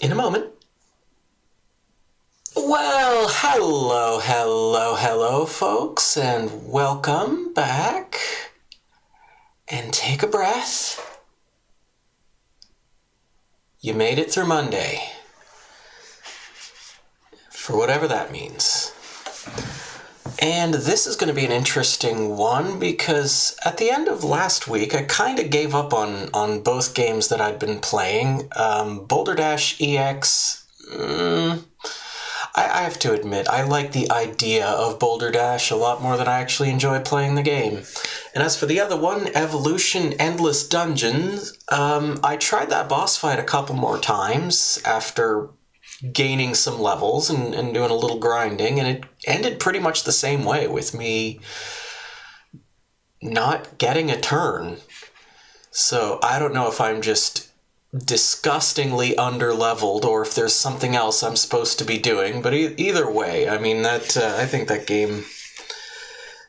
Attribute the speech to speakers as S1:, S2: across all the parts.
S1: In a moment. Well, hello, folks, and welcome back. And take a breath. You made it through Monday. For whatever that means. And this is going to be an interesting one because at the end of last week, I kind of gave up on both games that I'd been playing. Boulder Dash EX, I have to admit, I like the idea of Boulder Dash a lot more than I actually enjoy playing the game. And as for the other one, Evolution Endless Dungeons, I tried that boss fight a couple more times after gaining some levels and doing a little grinding, and it ended pretty much the same way with me not getting a turn. So I don't know if I'm just disgustingly underleveled or if there's something else I'm supposed to be doing, but either way, I mean, that I think that game,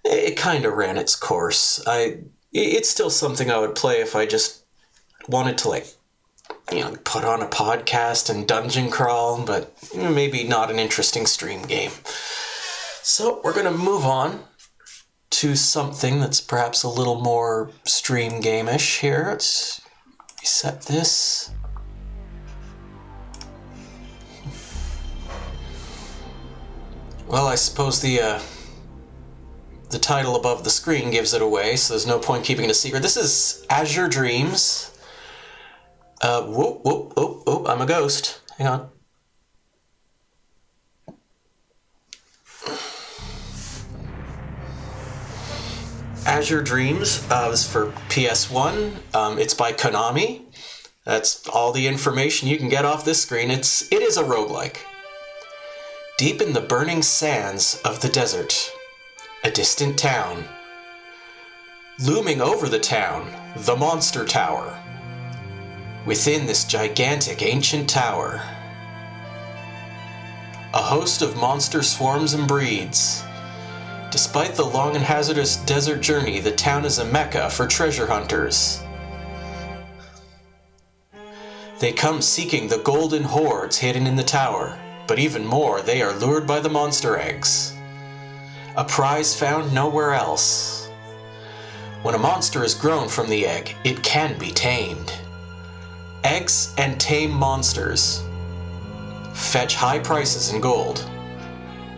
S1: it kind of ran its course. It's still something I would play if I just wanted to, put on a podcast and dungeon crawl, but maybe not an interesting stream game. So we're going to move on to something that's perhaps a little more stream game-ish here. Let's reset this. Well, I suppose the title above the screen gives it away, so there's no point keeping it a secret. This is Azure Dreams. Whoop, I'm a ghost. Hang on. Azure Dreams is for PS1. It's by Konami. That's all the information you can get off this screen. It is a roguelike. Deep in the burning sands of the desert, a distant town. Looming over the town, the Monster Tower. Within this gigantic ancient tower, a host of monster swarms and breeds. Despite the long and hazardous desert journey, the town is a mecca for treasure hunters. They come seeking the golden hoards hidden in the tower, but even more, they are lured by the monster eggs. A prize found nowhere else. When a monster is grown from the egg, it can be tamed. Eggs and tame monsters fetch high prices in gold,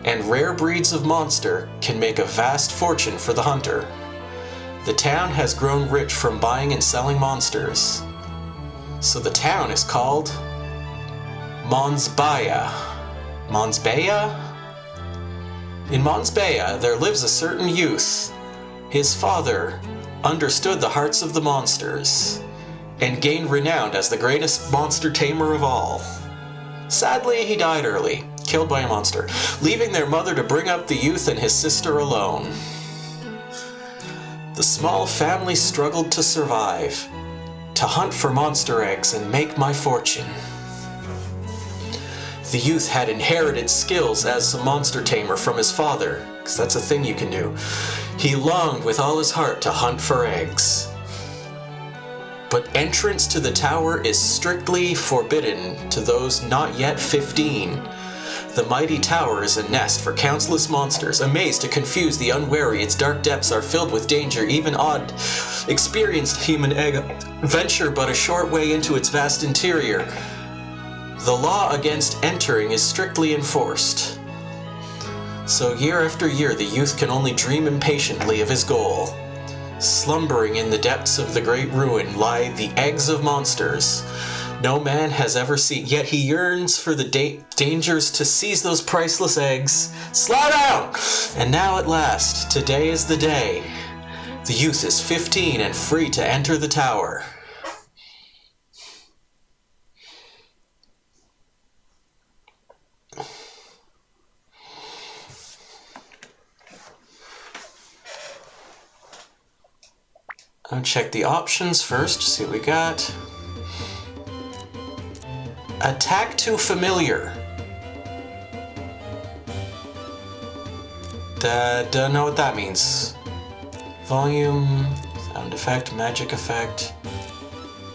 S1: and rare breeds of monster can make a vast fortune for the hunter. The town has grown rich from buying and selling monsters, so the town is called Monsbaya. Monsbaya? In Monsbaya, there lives a certain youth. His father understood the hearts of the monsters and gained renown as the greatest monster tamer of all. Sadly, he died early, killed by a monster, leaving their mother to bring up the youth and his sister alone. The small family struggled to survive, to hunt for monster eggs and make my fortune. The youth had inherited skills as a monster tamer from his father, because that's a thing you can do. He longed with all his heart to hunt for eggs. But entrance to the tower is strictly forbidden to those not yet 15. The mighty tower is a nest for countless monsters, a maze to confuse the unwary. Its dark depths are filled with danger. Even odd, experienced human egg venture but a short way into its vast interior. The law against entering is strictly enforced. So year after year, the youth can only dream impatiently of his goal. Slumbering in the depths of the great ruin lie the eggs of monsters no man has ever seen, yet he yearns for the dangers to seize those priceless eggs. Slow down! And now at last, today is the day. The youth is 15 and free to enter the tower. I'll check the options first, see what we got. Attack to familiar. Don't know what that means. Volume, sound effect, magic effect.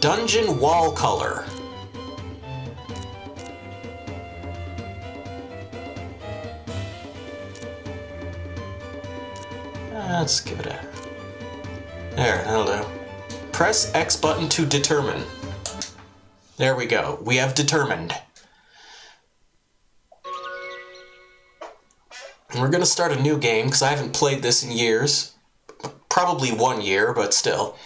S1: Dungeon wall color. Let's give it a... There, that'll do. Press X button to determine. There we go. We have determined. And we're going to start a new game because I haven't played this in years. Probably 1 year, but still.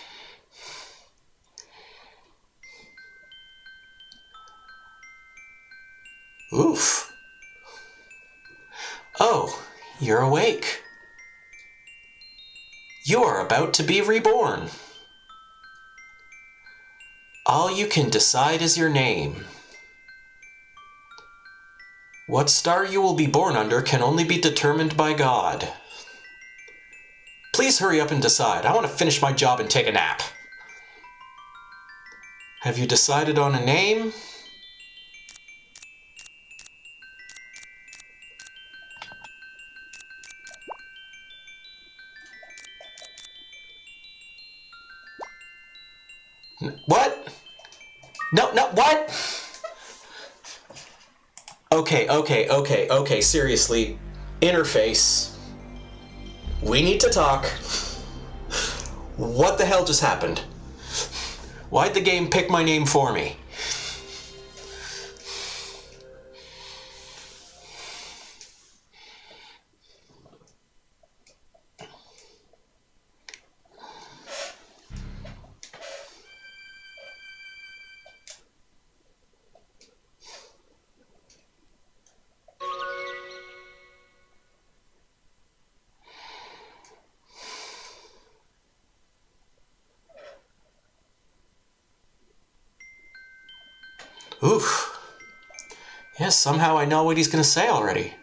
S1: Oof. Oh, you're awake. You are about to be reborn. All you can decide is your name. What star you will be born under can only be determined by God. Please hurry up and decide. I want to finish my job and take a nap. Have you decided on a name? What? No, what? Okay, seriously. Interface. We need to talk. What the hell just happened? Why'd the game pick my name for me? Oof. Yes, somehow I know what he's going to say already.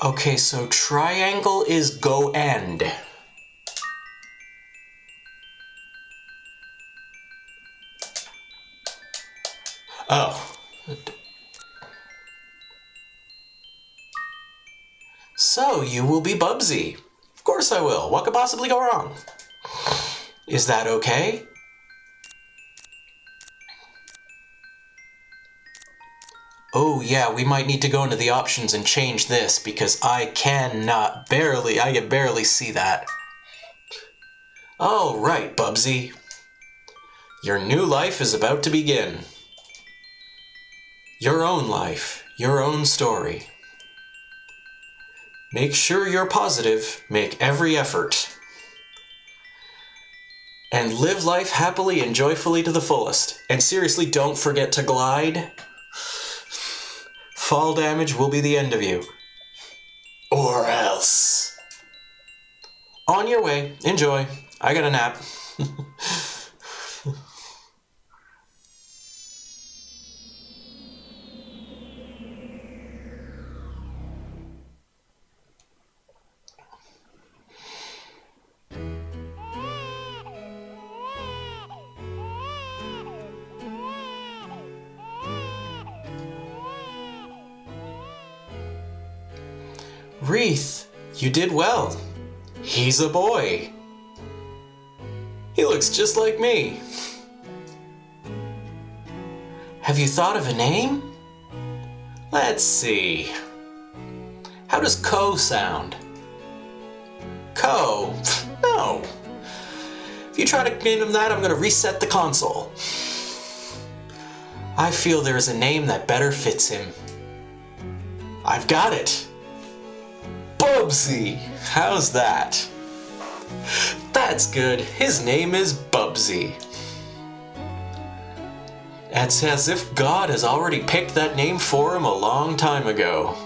S1: Okay, so triangle is go end. Oh. So, you will be Bubsy. Of course I will. What could possibly go wrong? Is that okay? Oh yeah, we might need to go into the options and change this because I can barely see that. All right, Bubsy. Your new life is about to begin. Your own life, your own story. Make sure you're positive, make every effort. And live life happily and joyfully to the fullest. And seriously, don't forget to glide. Fall damage will be the end of you. Or else. On your way. Enjoy. I got a nap. Wreath, you did well. He's a boy. He looks just like me. Have you thought of a name? Let's see. How does Co sound? Co? No. If you try to name him that, I'm going to reset the console. I feel there is a name that better fits him. I've got it. Bubsy! How's that? That's good. His name is Bubsy. It's as if God has already picked that name for him a long time ago.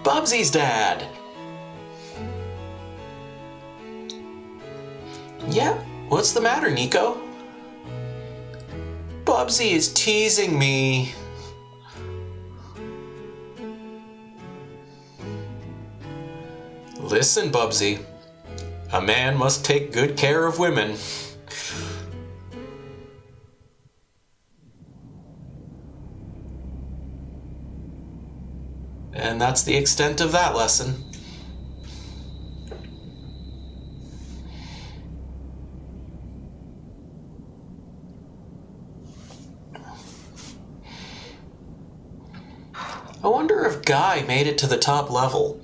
S1: Bubsy's dad! Yeah, What's the matter, Nico? Bubsy is teasing me. Listen, Bubsy. A man must take good care of women. And that's the extent of that lesson. I wonder if Guy made it to the top level.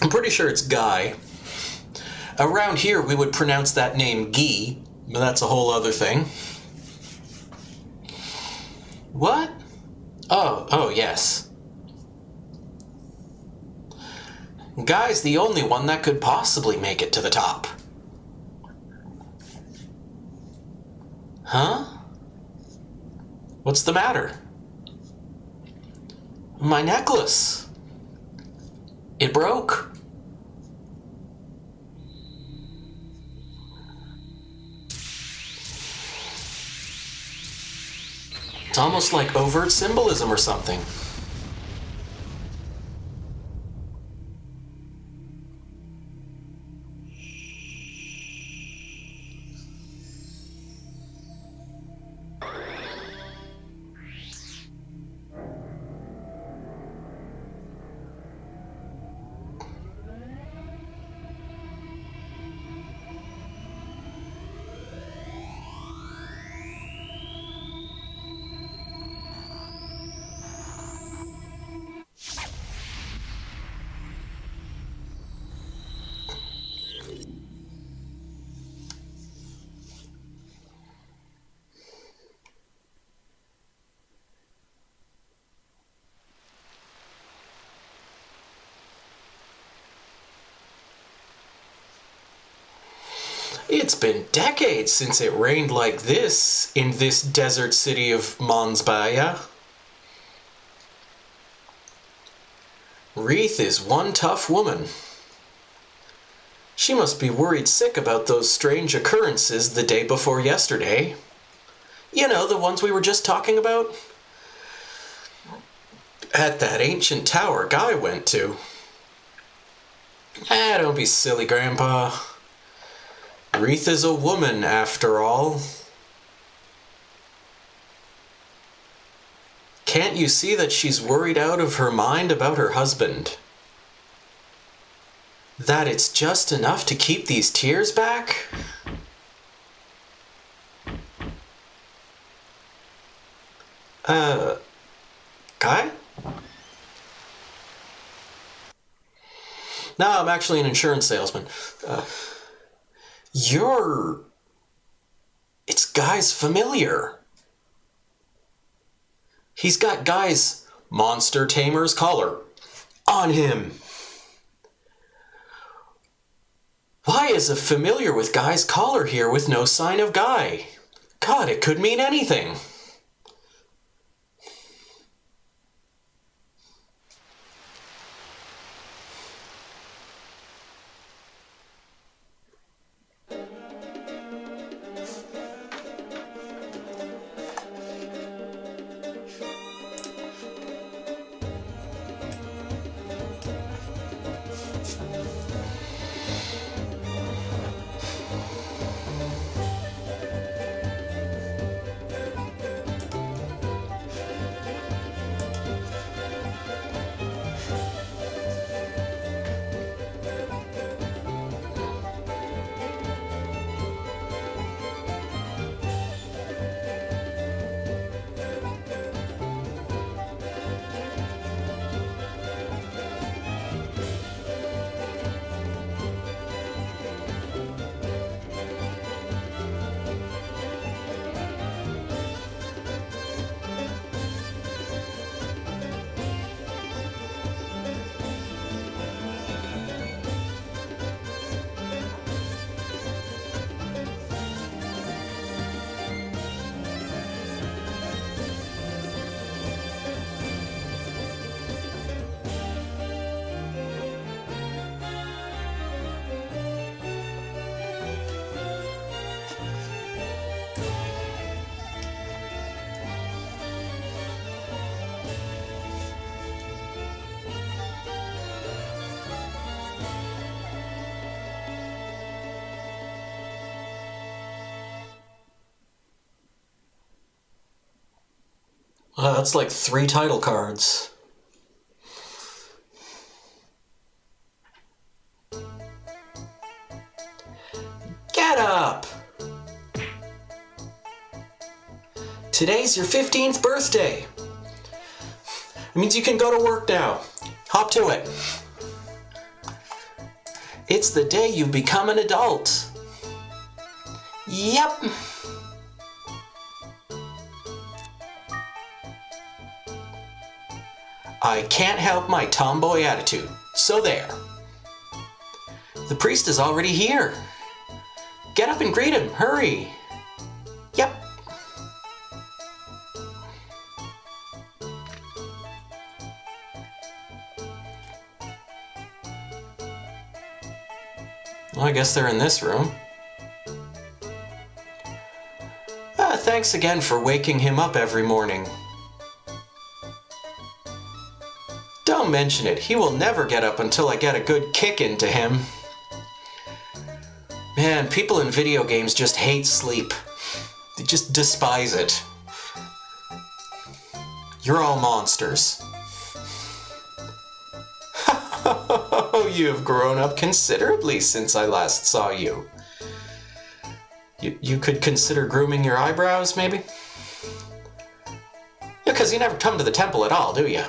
S1: I'm pretty sure it's Guy. Around here we would pronounce that name Guy, but that's a whole other thing. What? Oh, yes. Guy's the only one that could possibly make it to the top. Huh? What's the matter? My necklace. It broke. It's almost like overt symbolism or something. It's been decades since it rained like this in this desert city of Monsbaya. Wreath is one tough woman. She must be worried sick about those strange occurrences the day before yesterday. You know, the ones we were just talking about? At that ancient tower Guy went to. Don't be silly, Grandpa. Wreath is a woman, after all. Can't you see that she's worried out of her mind about her husband? That it's just enough to keep these tears back? Guy? No, I'm actually an insurance salesman. It's Guy's familiar. He's got Guy's monster tamer's collar on him. Why is a familiar with Guy's collar here with no sign of Guy? God, it could mean anything. That's like 3 title cards. Get up! Today's your 15th birthday. It means you can go to work now. Hop to it. It's the day you become an adult. Yep. I can't help my tomboy attitude, so there. The priest is already here. Get up and greet him, hurry. Yep. Well, I guess they're in this room. Thanks again for waking him up every morning. Don't mention it. He will never get up until I get a good kick into him. Man, people in video games just hate sleep. They just despise it. You're all monsters. You have grown up considerably since I last saw you. You could consider grooming your eyebrows, maybe? Yeah, because you never come to the temple at all, do you?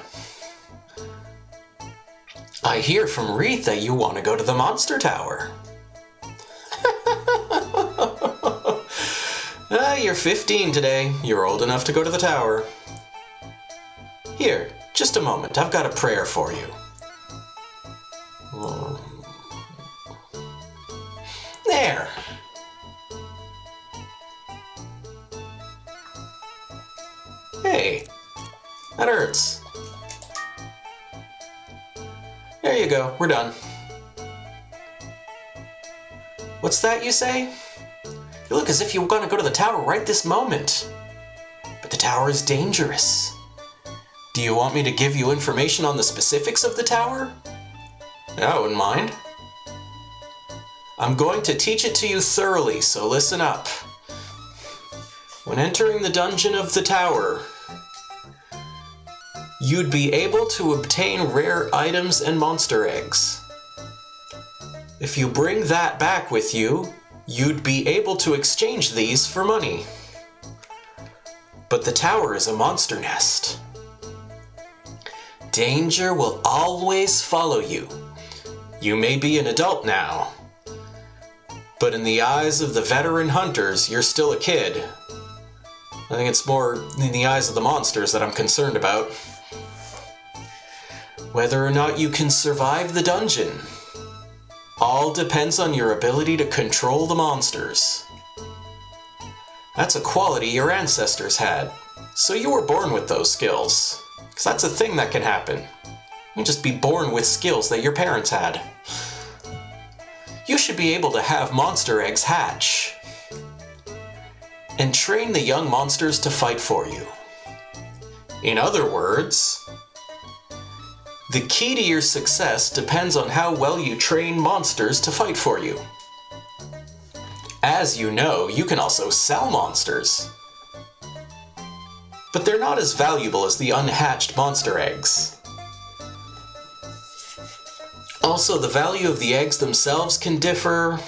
S1: I hear from Reeth that you want to go to the Monster Tower. You're 15 today. You're old enough to go to the tower. Here, just a moment. I've got a prayer for you. There. Hey, that hurts. There you go, we're done. What's that you say? You look as if you were going to go to the tower right this moment. But the tower is dangerous. Do you want me to give you information on the specifics of the tower? I wouldn't mind. I'm going to teach it to you thoroughly, so listen up. When entering the dungeon of the tower, you'd be able to obtain rare items and monster eggs. If you bring that back with you, you'd be able to exchange these for money. But the tower is a monster nest. Danger will always follow you. You may be an adult now, but in the eyes of the veteran hunters, you're still a kid. I think it's more in the eyes of the monsters that I'm concerned about. Whether or not you can survive the dungeon all depends on your ability to control the monsters. That's a quality your ancestors had, so you were born with those skills. Because that's a thing that can happen. You can just be born with skills that your parents had. You should be able to have monster eggs hatch and train the young monsters to fight for you. In other words, the key to your success depends on how well you train monsters to fight for you. As you know, you can also sell monsters, but they're not as valuable as the unhatched monster eggs. Also, the value of the eggs themselves can differ.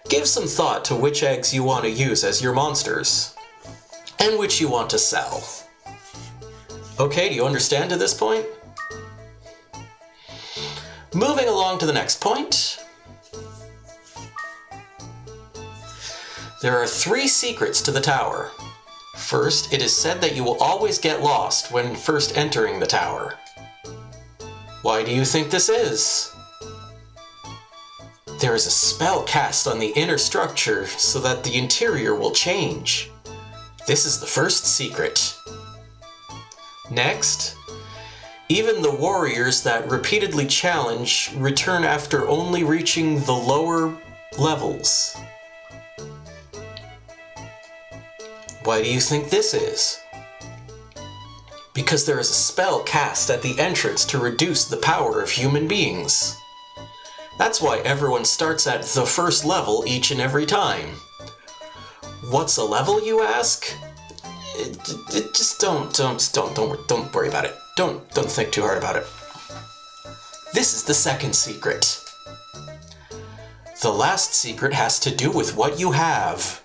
S1: Give some thought to which eggs you want to use as your monsters, and which you want to sell. Okay, do you understand to this point? Moving along to the next point. There are 3 secrets to the tower. First, it is said that you will always get lost when first entering the tower. Why do you think this is? There is a spell cast on the inner structure so that the interior will change. This is the first secret. Next, even the warriors that repeatedly challenge return after only reaching the lower levels. Why do you think this is? Because there is a spell cast at the entrance to reduce the power of human beings. That's why everyone starts at the first level each and every time. What's a level, you ask? Just don't worry about it. Don't think too hard about it. This is the second secret. The last secret has to do with what you have.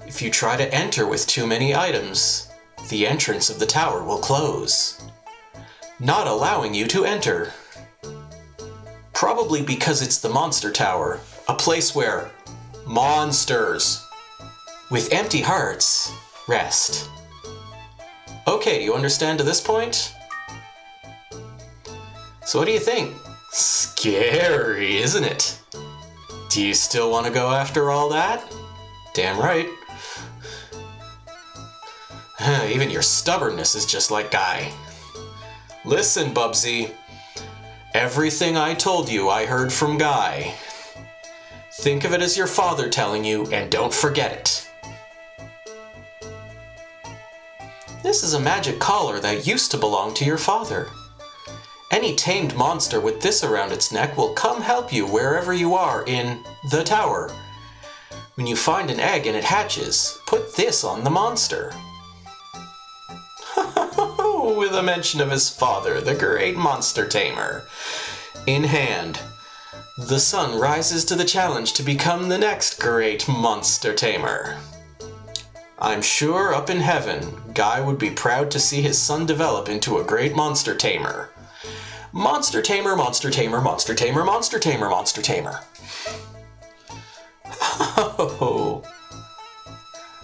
S1: If you try to enter with too many items, the entrance of the tower will close, not allowing you to enter. Probably because it's the monster tower, a place where monsters with empty hearts rest. Okay, do you understand to this point? So what do you think? Scary, isn't it? Do you still want to go after all that? Damn right. Even your stubbornness is just like Guy. Listen, Bubsy. Everything I told you I heard from Guy. Think of it as your father telling you, and don't forget it. This is a magic collar that used to belong to your father. Any tamed monster with this around its neck will come help you wherever you are in the tower. When you find an egg and it hatches, put this on the monster. With a mention of his father, the great monster tamer. In hand, the son rises to the challenge to become the next great monster tamer. I'm sure up in heaven, Guy would be proud to see his son develop into a great monster tamer. Monster tamer, monster tamer, monster tamer, monster tamer, monster tamer. Oh,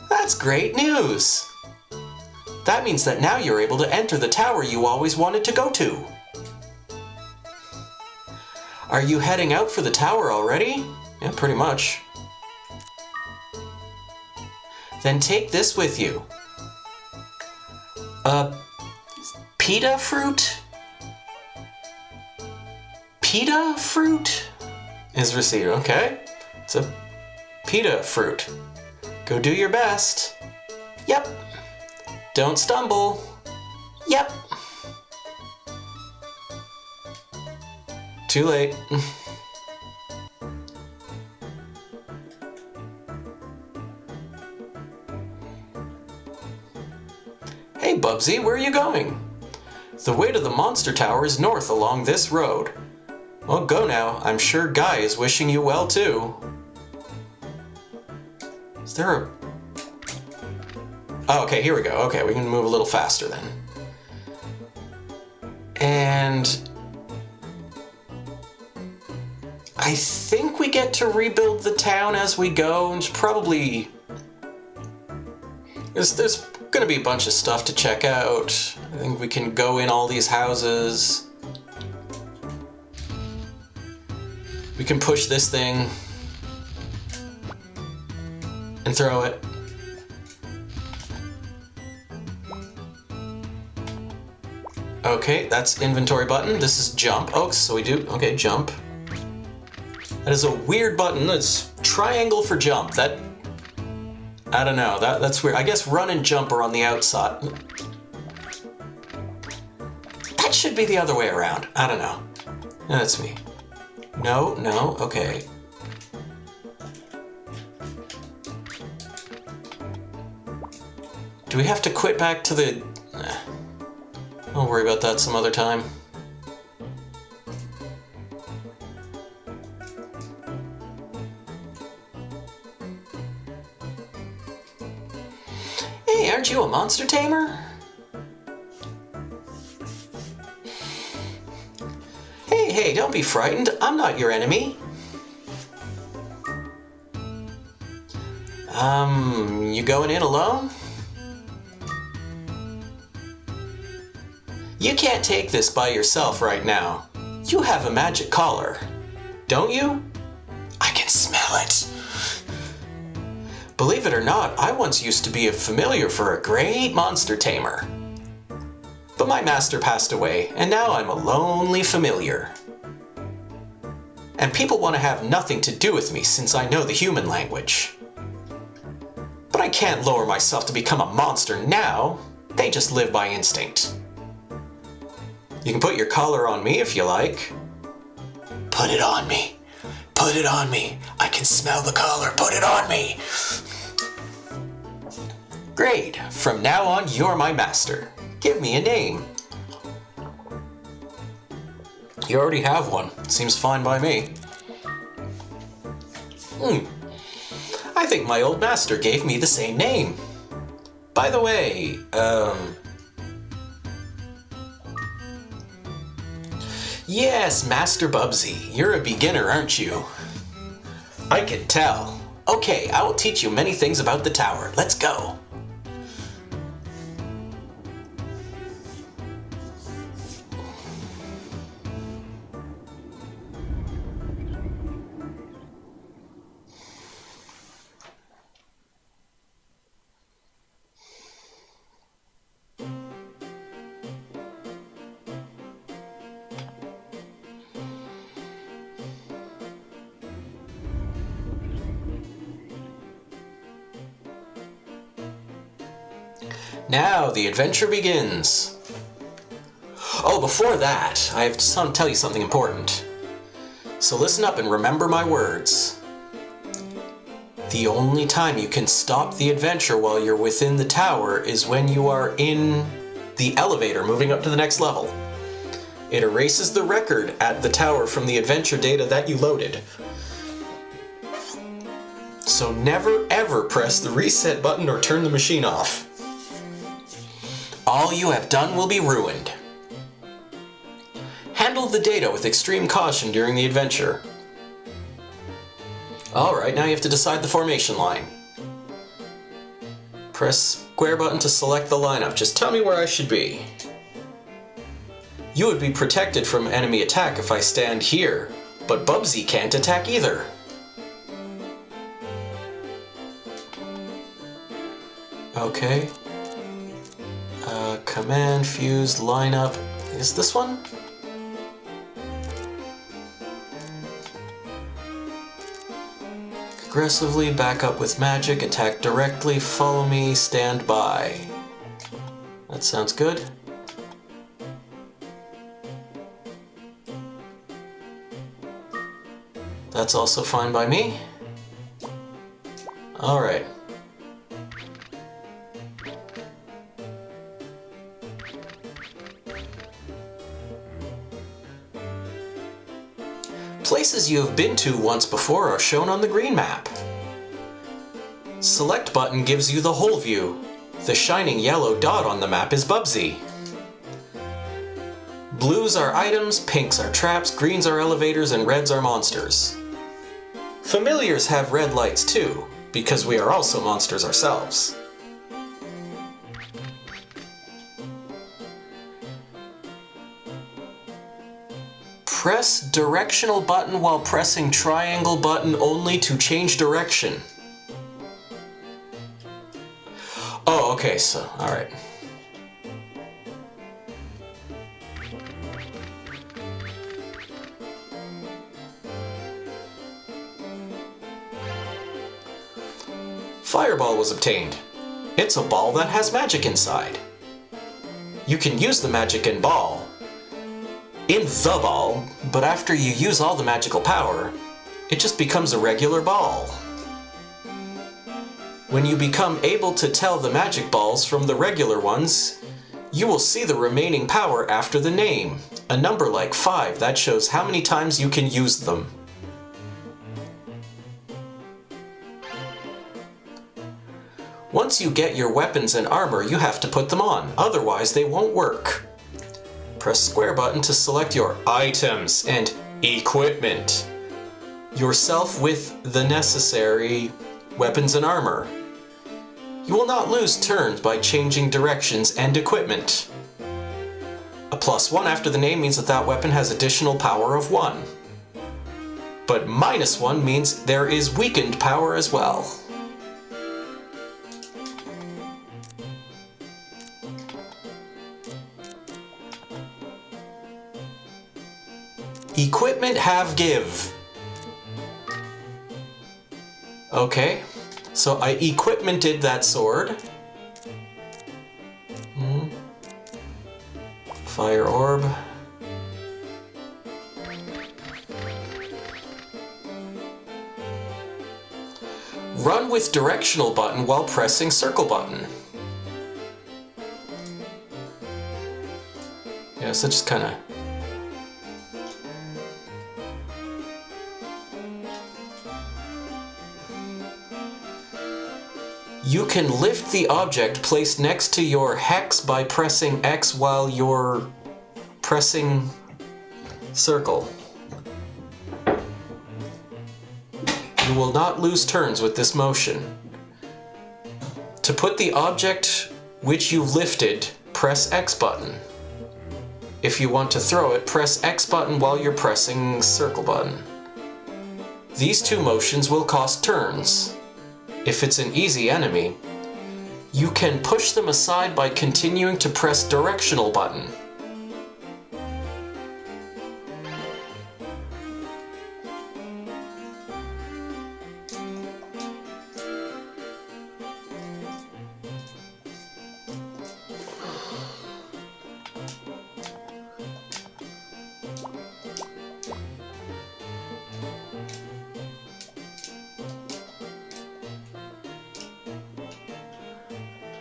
S1: that's great news. That means that now you're able to enter the tower you always wanted to go to. Are you heading out for the tower already? Yeah, pretty much. Then take this with you. Pita fruit? Pita fruit is received, okay? It's a pita fruit. Go do your best. Yep. Don't stumble. Yep. Too late. Hey, Bubsy, where are you going? The way to the monster tower is north along this road. Well, go now. I'm sure Guy is wishing you well, too. Is there a... Oh, okay, here we go. Okay, we can move a little faster then. And... I think we get to rebuild the town as we go. And probably... There's gonna be a bunch of stuff to check out. I think we can go in all these houses. We can push this thing and throw it. Okay, that's inventory button. This is jump. Oh, so we do, okay, jump. That is a weird button. That's triangle for jump. That, I don't know, that's weird. I guess run and jump are on the outside. That should be the other way around. I don't know. That's me. No, okay. Do we have to quit back to the... I'll worry about that some other time. Hey, aren't you a monster tamer? Hey, don't be frightened. I'm not your enemy. You going in alone? You can't take this by yourself right now. You have a magic collar, don't you? I can smell it. Believe it or not, I once used to be a familiar for a great monster tamer. But my master passed away, and now I'm a lonely familiar. And people want to have nothing to do with me since I know the human language. But I can't lower myself to become a monster now. They just live by instinct. You can put your collar on me if you like. Put it on me. Put it on me. I can smell the collar. Put it on me. Great! From now on, you're my master. Give me a name. You already have one. Seems fine by me. I think my old master gave me the same name. By the way, Yes, Master Bubsy, you're a beginner, aren't you? I can tell. Okay, I will teach you many things about the tower. Let's go. Now the adventure begins. Oh, before that, I have to tell you something important. So listen up and remember my words. The only time you can stop the adventure while you're within the tower is when you are in the elevator moving up to the next level. It erases the record at the tower from the adventure data that you loaded. So never ever press the reset button or turn the machine off. All you have done will be ruined. Handle the data with extreme caution during the adventure. Alright, now you have to decide the formation line. Press square button to select the lineup. Just tell me where I should be. You would be protected from enemy attack if I stand here, but Bubsy can't attack either. Okay. Command, fuse, lineup. Is this one? Aggressively, back up with magic, attack directly, follow me, stand by. That sounds good. That's also fine by me. Alright. Places you have been to once before are shown on the green map. Select button gives you the whole view. The shining yellow dot on the map is Bubsy. Blues are items, pinks are traps, greens are elevators, and reds are monsters. Familiars have red lights too, because we are also monsters ourselves. Press directional button while pressing triangle button only to change direction. Oh, okay, so, alright. Fireball was obtained. It's a ball that has magic inside. You can use the magic in the ball, but after you use all the magical power, it just becomes a regular ball. When you become able to tell the magic balls from the regular ones, you will see the remaining power after the name, a number like 5 that shows how many times you can use them. Once you get your weapons and armor, you have to put them on, otherwise they won't work. Press square button to select your items and equipment. Yourself with the necessary weapons and armor. You will not lose turns by changing directions and equipment. A +1 after the name means that that weapon has additional power of 1. But -1 means there is weakened power as well. Equipment have give. Okay, so I equipmented that sword. Fire orb. Run with directional button while pressing circle button. Yeah, so just kind of... You can lift the object placed next to your hex by pressing X while you're pressing circle. You will not lose turns with this motion. To put the object which you lifted, press X button. If you want to throw it, press X button while you're pressing circle button. These two motions will cost turns. If it's an easy enemy, you can push them aside by continuing to press directional button.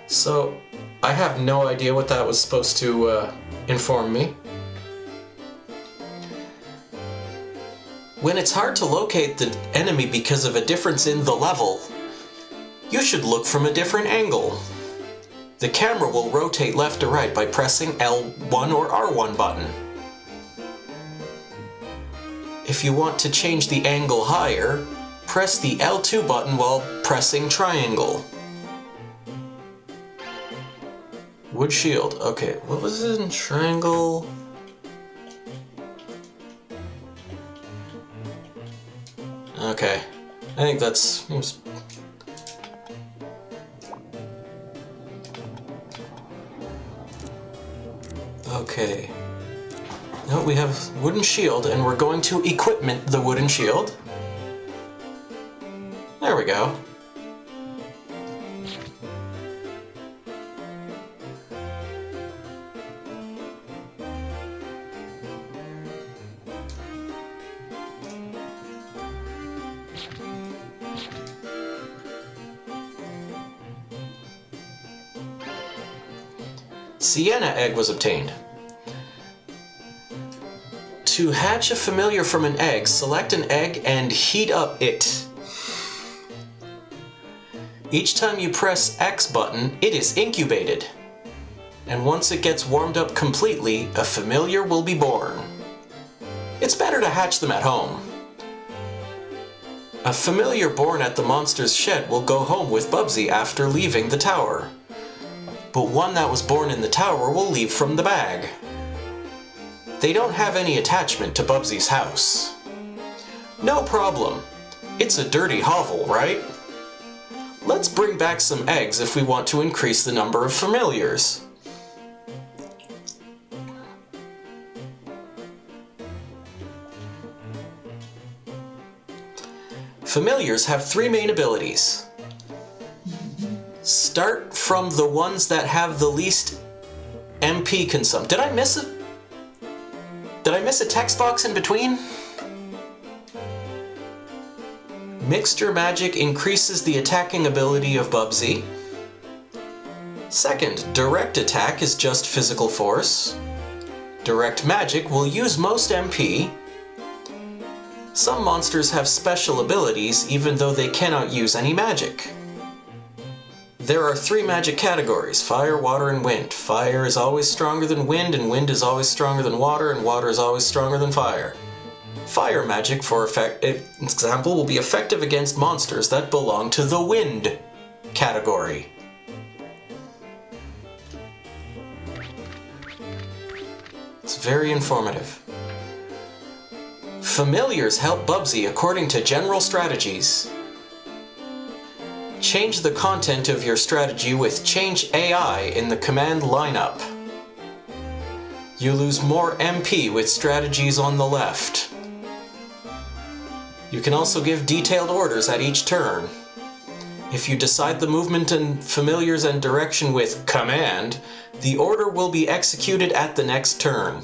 S1: So, I have no idea what that was supposed to inform me. When it's hard to locate the enemy because of a difference in the level, you should look from a different angle. The camera will rotate left to right by pressing L1 or R1 button. If you want to change the angle higher, press the L2 button while pressing triangle. Wood shield. Okay, what was it in triangle? Okay, I think that's... Okay. Now we have wooden shield, and we're going to equipment the wooden shield. There we go. Sienna egg was obtained. To hatch a familiar from an egg, select an egg and heat up it. Each time you press X button, it is incubated. And once it gets warmed up completely, a familiar will be born. It's better to hatch them at home. A familiar born at the monster's shed will go home with Bubsy after leaving the tower. But one that was born in the tower will leave from the bag. They don't have any attachment to Bubsy's house. No problem. It's a dirty hovel, right? Let's bring back some eggs if we want to increase the number of familiars. Familiars have three main abilities. Start from the ones that have the least MP consumption. Did I miss a text box in between? Mixture magic increases the attacking ability of Bubsy. Second, direct attack is just physical force. Direct magic will use most MP. Some monsters have special abilities even though they cannot use any magic. There are three magic categories: fire, water, and wind. Fire is always stronger than wind, and wind is always stronger than water, and water is always stronger than fire. Fire magic, for example, will be effective against monsters that belong to the wind category. It's very informative. Familiars help Bubsy according to general strategies. Change the content of your strategy with Change AI in the command lineup. You lose more MP with strategies on the left. You can also give detailed orders at each turn. If you decide the movement and familiars and direction with Command, the order will be executed at the next turn.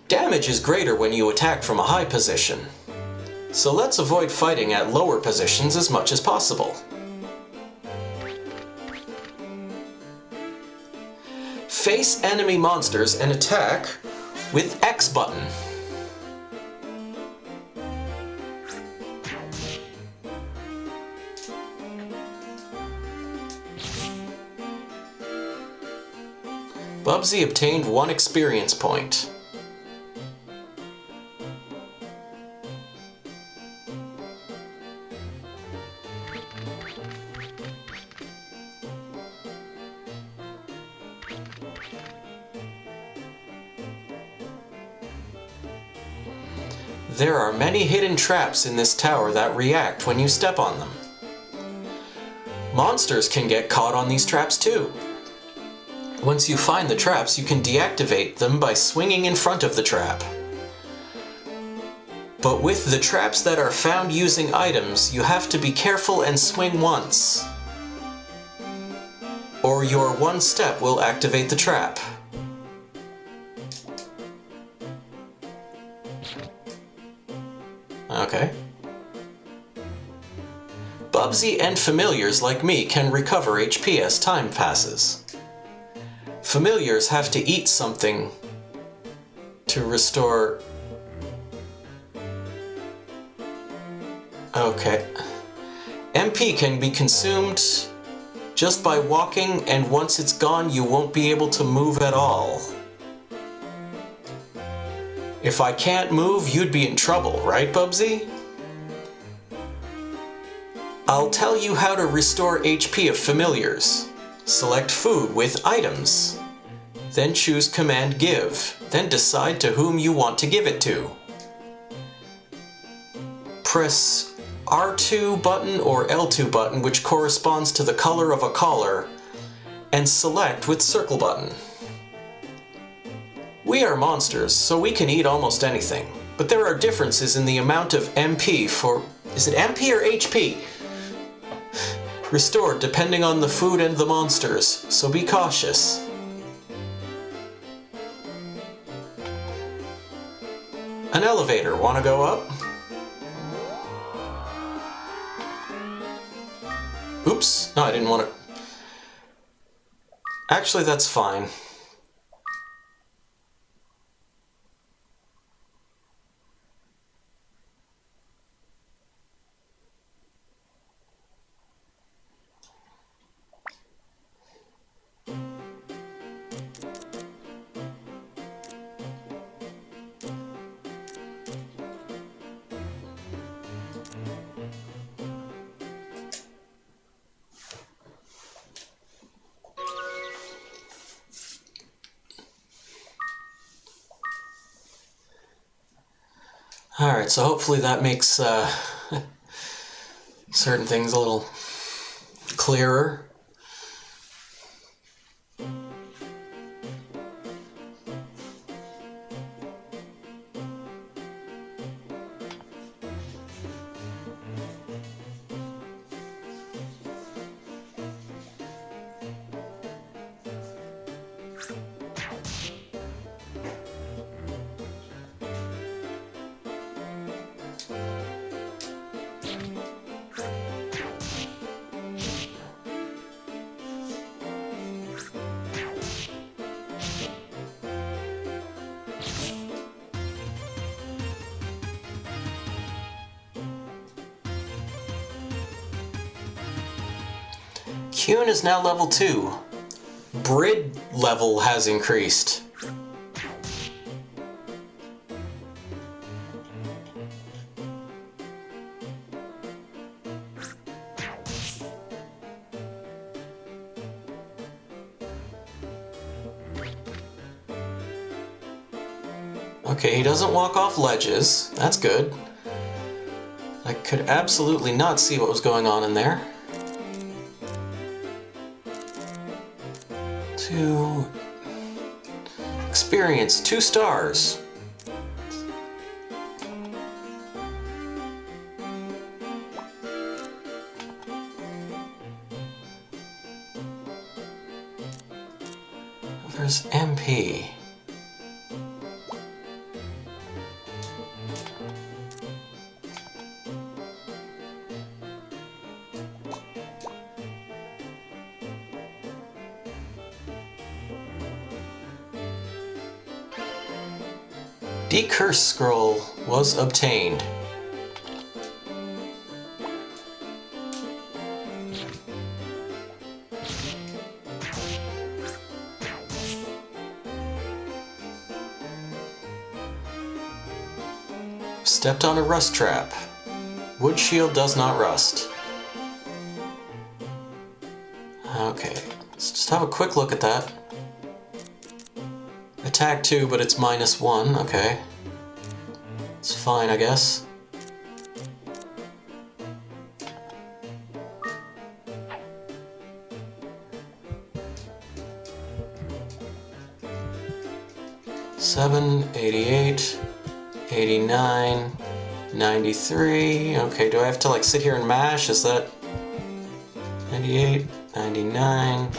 S1: Damage is greater when you attack from a high position. So let's avoid fighting at lower positions as much as possible. Face enemy monsters and attack with X button. Bubsy obtained 1 experience point. There are many hidden traps in this tower that react when you step on them. Monsters can get caught on these traps too. Once you find the traps, you can deactivate them by swinging in front of the trap. But with the traps that are found using items, you have to be careful and swing once, or your one step will activate the trap. Okay. Bubsy and familiars like me can recover HP as time passes. Familiars have to eat something to restore... Okay. MP can be consumed just by walking, and once it's gone, you won't be able to move at all. If I can't move, you'd be in trouble, right, Bubsy? I'll tell you how to restore HP of familiars. Select food with items. Then choose Command Give. Then decide to whom you want to give it to. Press R2 button or L2 button, which corresponds to the color of a collar, and select with circle button. We are monsters, so we can eat almost anything, but there are differences in the amount of MP for... Is it MP or HP? Restored depending on the food and the monsters, so be cautious. An elevator, wanna go up? Oops, no, I didn't want to... Actually, that's fine. Alright, so hopefully that makes certain things a little clearer. Kuhn is now level 2. Brid level has increased. Okay, he doesn't walk off ledges. That's good. I could absolutely not see what was going on in there. To experience 2 stars. There's MP. Decurse scroll was obtained. Stepped on a rust trap. Wood shield does not rust. Okay, let's just have a quick look at that. Attack 2, but it's -1, okay. It's fine, I guess. $7, 88, 89, 93. Okay, do I have to like sit here and mash? Is that 98, 99?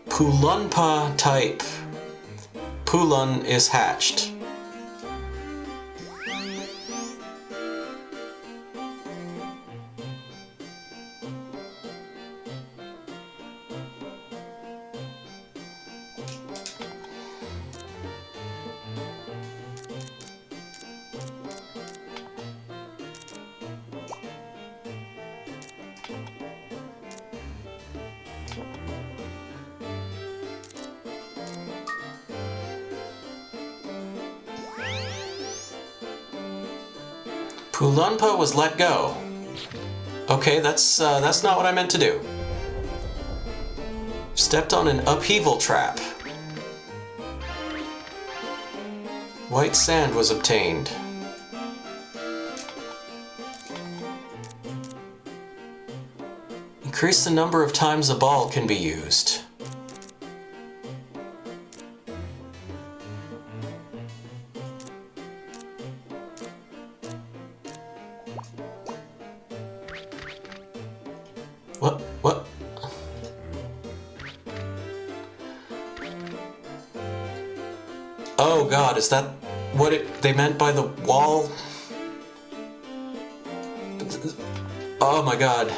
S1: Pulunpa type. Pulun is hatched. Pulunpa was let go. Okay, that's not what I meant to do. Stepped on an upheaval trap. White sand was obtained. Increase the number of times a ball can be used. What? Oh god, is that what they meant by the wall? Oh my god.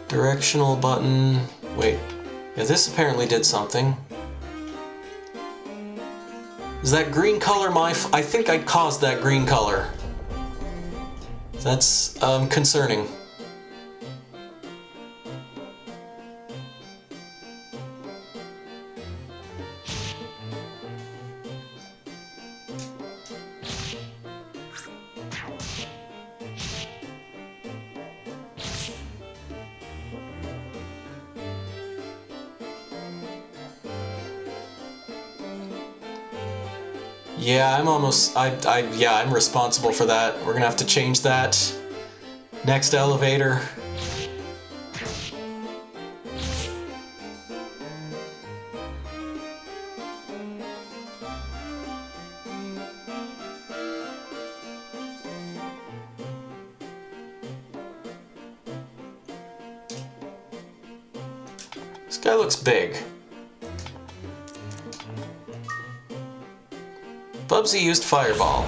S1: Directional button. Wait. Yeah, this apparently did something. Is that green color I think I caused that green color. That's concerning. Yeah, I'm responsible for that. We're gonna have to change that. Next elevator. This guy looks big. Bubsy used Fireball.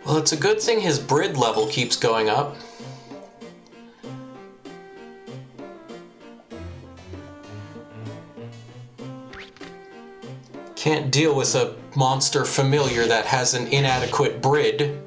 S1: Well, it's a good thing his Brid level keeps going up. Can't deal with a monster familiar that has an inadequate Brid.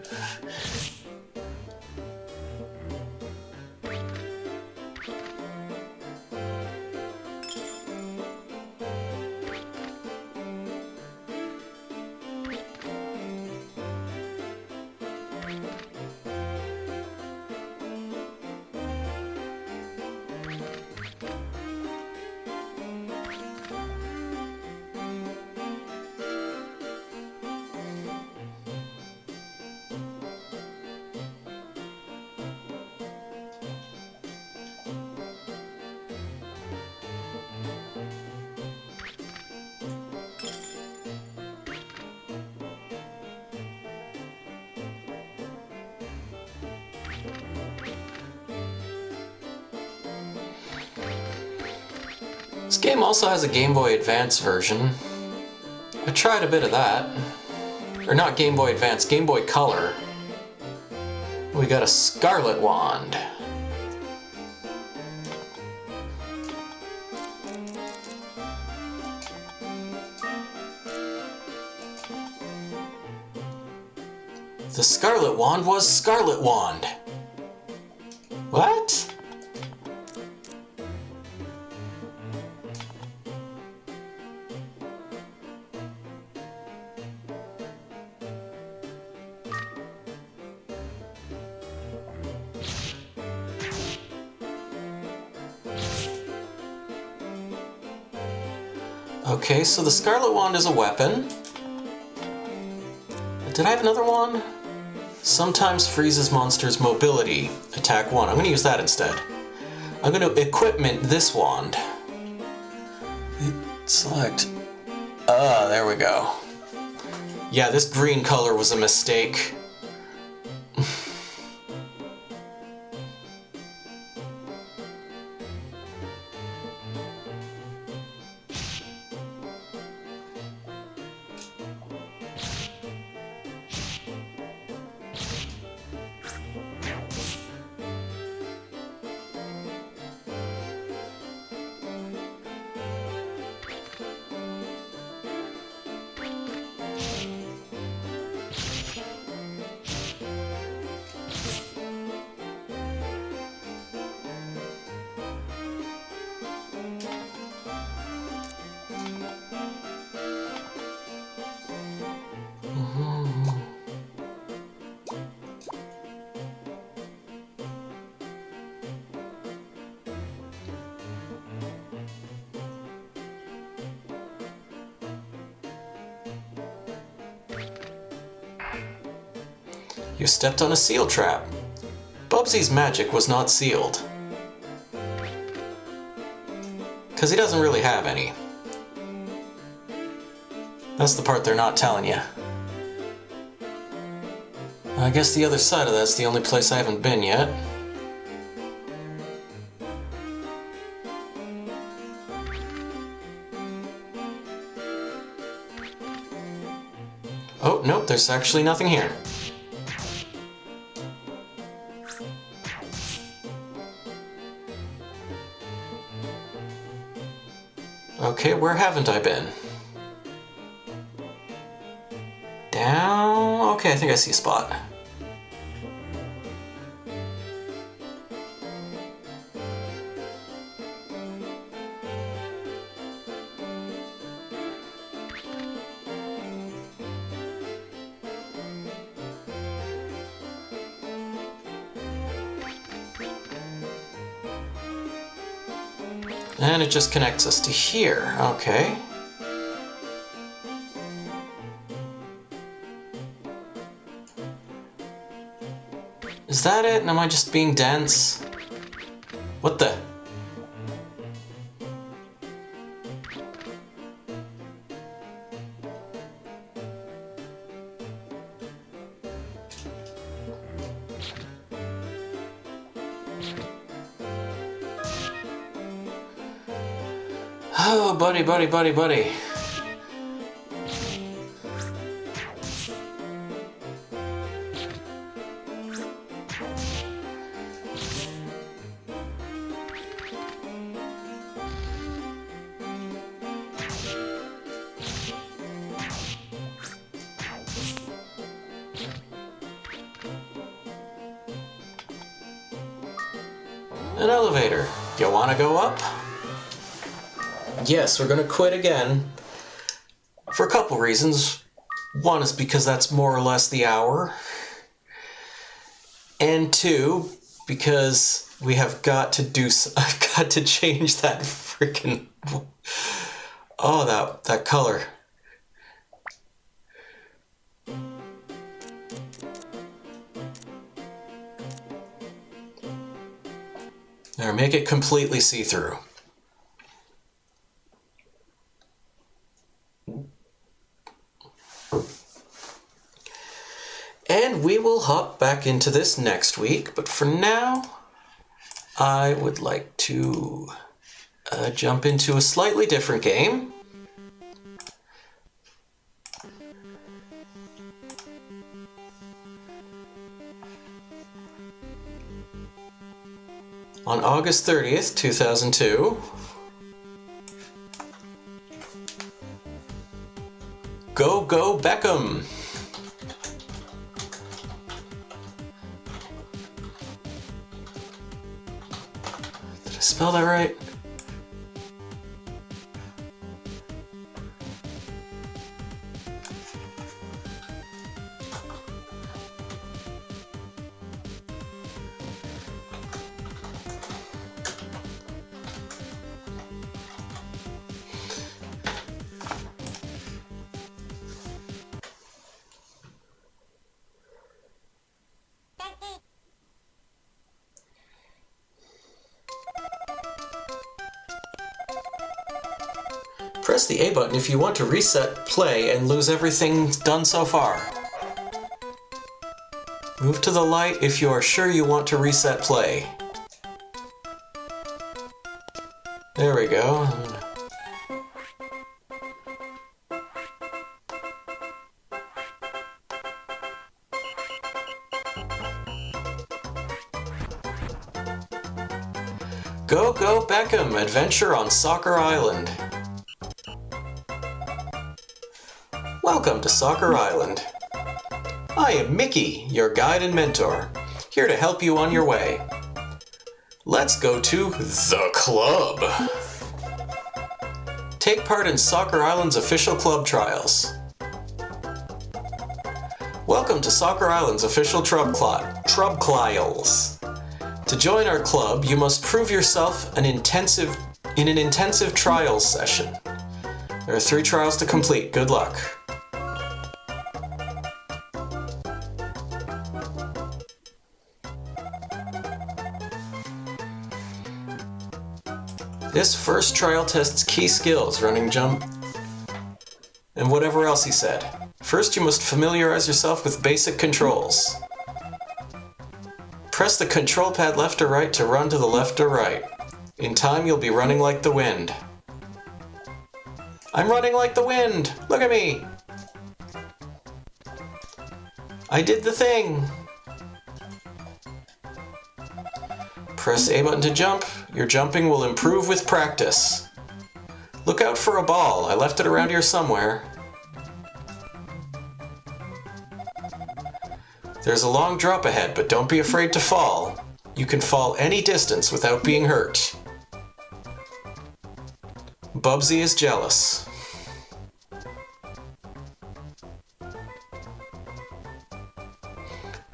S1: This game also has a Game Boy Advance version. I tried a bit of that. Or not Game Boy Advance, Game Boy Color. We got a Scarlet Wand. The Scarlet Wand was Scarlet Wand. What? Okay, so the Scarlet Wand is a weapon. Did I have another one? Sometimes freezes monsters' mobility. Attack 1. I'm going to use that instead. I'm going to equipment this wand. Select. There we go. Yeah, this green color was a mistake. You stepped on a seal trap. Bubsy's magic was not sealed. Because he doesn't really have any. That's the part they're not telling you. I guess the other side of that's the only place I haven't been yet. Oh, nope, there's actually nothing here. Okay, where haven't I been? Down... Okay, I think I see a spot. And it just connects us to here. Okay. Is that it? And am I just being dense? What the? Oh, buddy, buddy, buddy, buddy. An elevator. You want to go up? Yes, we're going to quit again. For a couple reasons. One is because that's more or less the hour. And two, because we have got to do... I've got to change that freaking... Oh, that color. There, make it completely see-through. And we will hop back into this next week, but for now, I would like to jump into a slightly different game. On August 30th, 2002, Go Go Beckham! Did I spell that right? Press the A button if you want to reset play and lose everything done so far. Move to the light if you are sure you want to reset play. There we go. Go Go Beckham! Adventure on Soccer Island. Welcome to Soccer Island. I am Mickey, your guide and mentor, here to help you on your way. Let's go to the club. Take part in Soccer Island's official club trials. Welcome to Soccer Island's official Trub Trials. To join our club, you must prove yourself in an intensive trials session. There are 3 trials to complete. Good luck. This first trial tests key skills, running, jump, and whatever else he said. First, you must familiarize yourself with basic controls. Press the control pad left or right to run to the left or right. In time, you'll be running like the wind. I'm running like the wind! Look at me! I did the thing! Press A button to jump. Your jumping will improve with practice. Look out for a ball. I left it around here somewhere. There's a long drop ahead, but don't be afraid to fall. You can fall any distance without being hurt. Bubsy is jealous.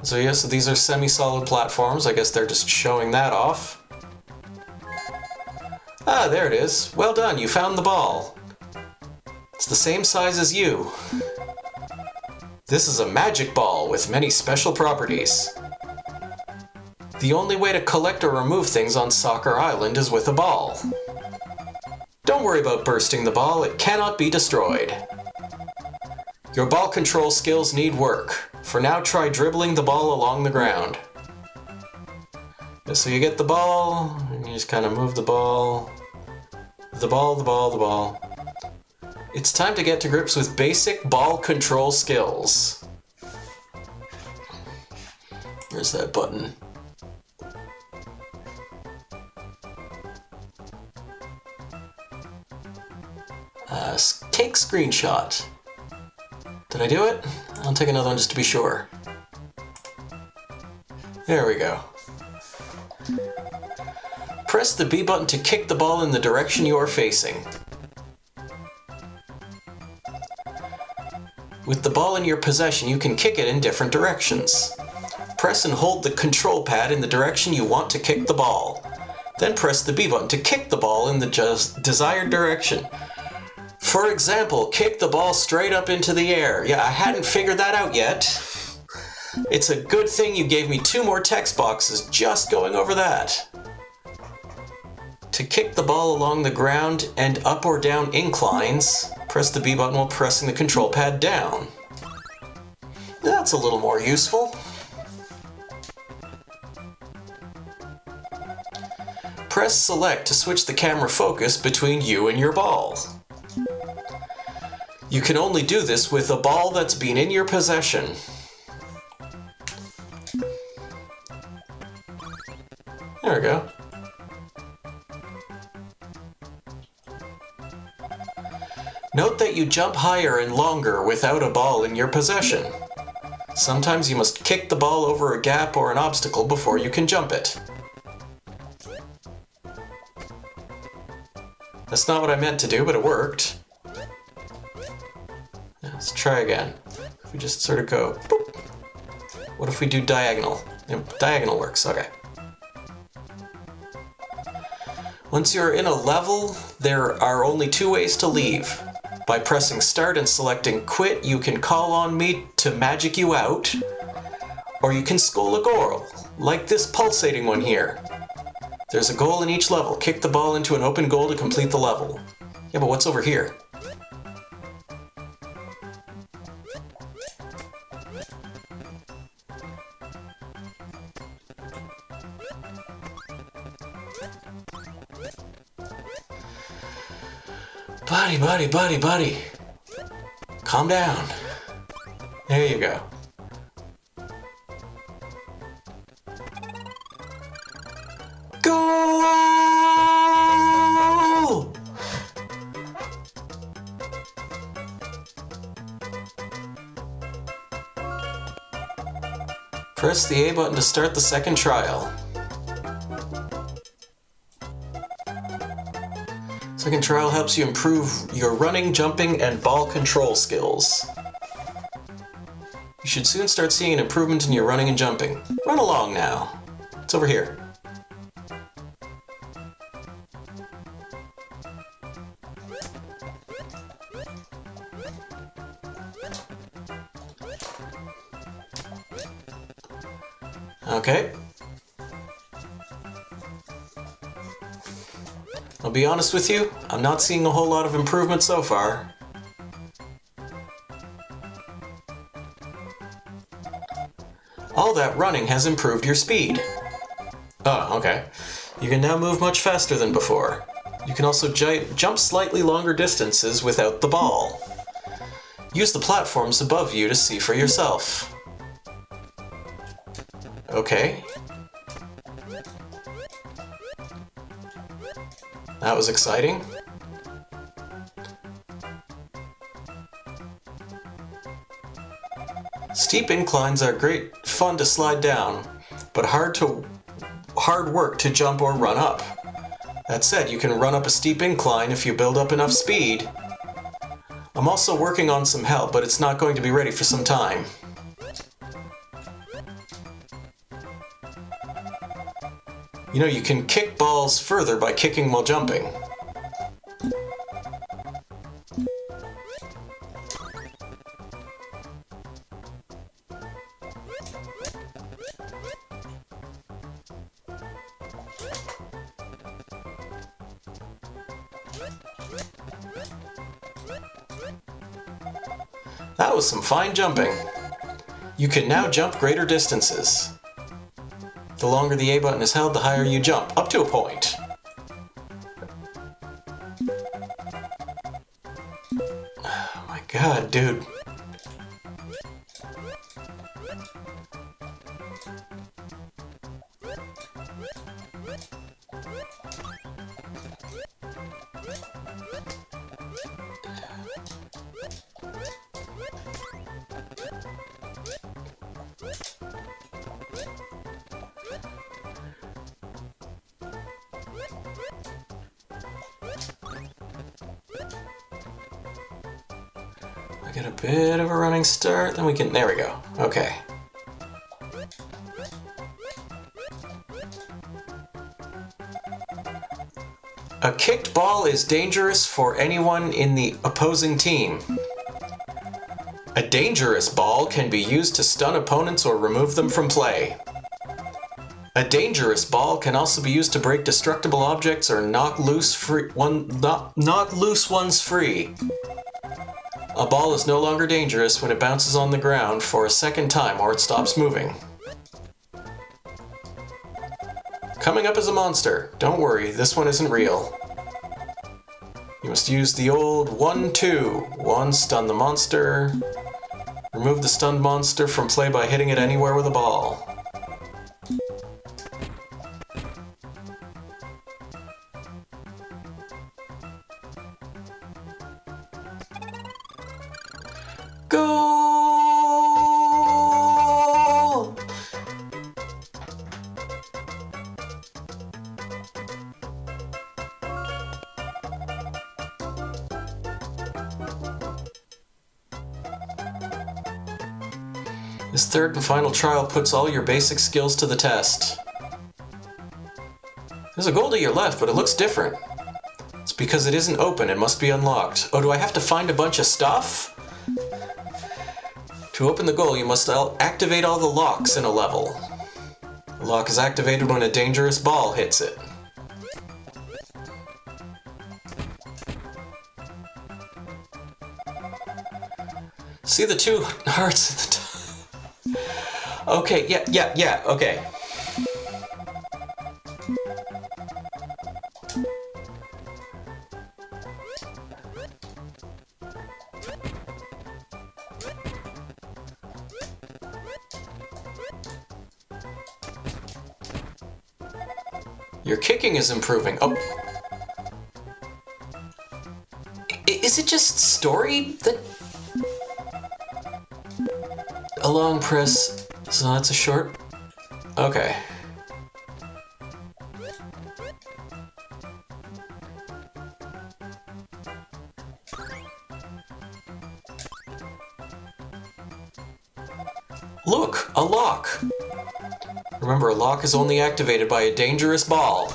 S1: So yes, these are semi-solid platforms. I guess they're just showing that off. Ah, there it is. Well done, you found the ball. It's the same size as you. This is a magic ball with many special properties. The only way to collect or remove things on Soccer Island is with a ball. Don't worry about bursting the ball, it cannot be destroyed. Your ball control skills need work. For now, try dribbling the ball along the ground. So you get the ball, and you just kind of move the ball. The ball. It's time to get to grips with basic ball control skills. Where's that button? Take screenshot. Did I do it? I'll take another one just to be sure. There we go. Press the B button to kick the ball in the direction you are facing. With the ball in your possession, you can kick it in different directions. Press and hold the control pad in the direction you want to kick the ball. Then press the B button to kick the ball in the desired direction. For example, kick the ball straight up into the air. Yeah, I hadn't figured that out yet. It's a good thing you gave me 2 more text boxes just going over that. To kick the ball along the ground and up or down inclines, press the B button while pressing the control pad down. That's a little more useful. Press select to switch the camera focus between you and your ball. You can only do this with a ball that's been in your possession. There we go. Note that you jump higher and longer without a ball in your possession. Sometimes you must kick the ball over a gap or an obstacle before you can jump it. That's not what I meant to do, but it worked. Let's try again. If we just sort of go, boop. What if we do diagonal? Yep, diagonal works, okay. Once you're in a level, there are only two ways to leave. By pressing start and selecting quit, you can call on me to magic you out, or you can skull a goal, like this pulsating one here. There's a goal in each level. Kick the ball into an open goal to complete the level. Yeah, but what's over here? Buddy. Calm down. There you go. Goal! Press the A button to start the second trial. Second trial helps you improve your running, jumping, and ball control skills. You should soon start seeing an improvement in your running and jumping. Run along now. It's over here. Okay. I'll be honest with you, I'm not seeing a whole lot of improvement so far. All that running has improved your speed. Oh, okay. You can now move much faster than before. You can also jump slightly longer distances without the ball. Use the platforms above you to see for yourself. Okay. That was exciting. Steep inclines are great fun to slide down, but hard work to jump or run up. That said, you can run up a steep incline if you build up enough speed. I'm also working on some help, but it's not going to be ready for some time. You know, you can kick balls further by kicking while jumping. That was some fine jumping. You can now jump greater distances. The longer the A button is held, the higher you jump, up to a point. Oh my god, dude. Get a bit of a running start, then we can, there we go, okay. A kicked ball is dangerous for anyone in the opposing team. A dangerous ball can be used to stun opponents or remove them from play. A dangerous ball can also be used to break destructible objects or knock loose ones free. A ball is no longer dangerous when it bounces on the ground for a second time or it stops moving. Coming up as a monster. Don't worry, this one isn't real. You must use the old 1-2. 1, stun the monster. Remove the stunned monster from play by hitting it anywhere with a ball. Goal! This third and final trial puts all your basic skills to the test. There's a goal to your left, but it looks different. It's because it isn't open and must be unlocked. Oh, do I have to find a bunch of stuff? To open the goal, you must activate all the locks in a level. The lock is activated when a dangerous ball hits it. See the 2 hearts at the top? Okay, yeah, okay. Your kicking is improving. Oh. Is it just story that... A long press, so that's a short... Okay. Look, a lock! Remember, a lock is only activated by a dangerous ball.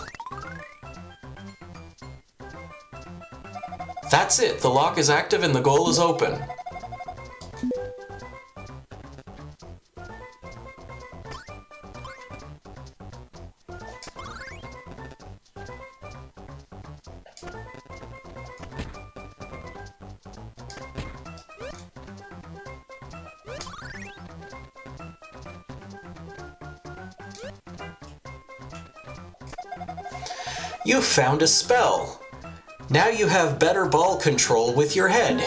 S1: That's it, the lock is active and the goal is open. You found a spell. Now you have better ball control with your head.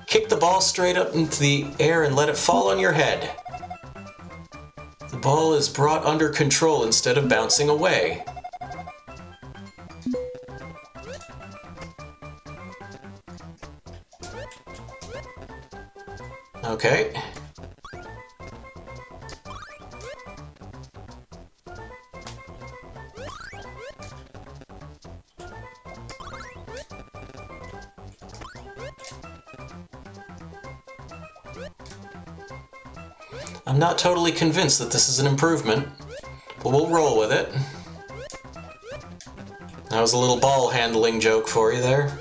S1: Kick the ball straight up into the air and let it fall on your head. The ball is brought under control instead of bouncing away. Okay. I'm not totally convinced that this is an improvement, but we'll roll with it. That was a little ball handling joke for you there.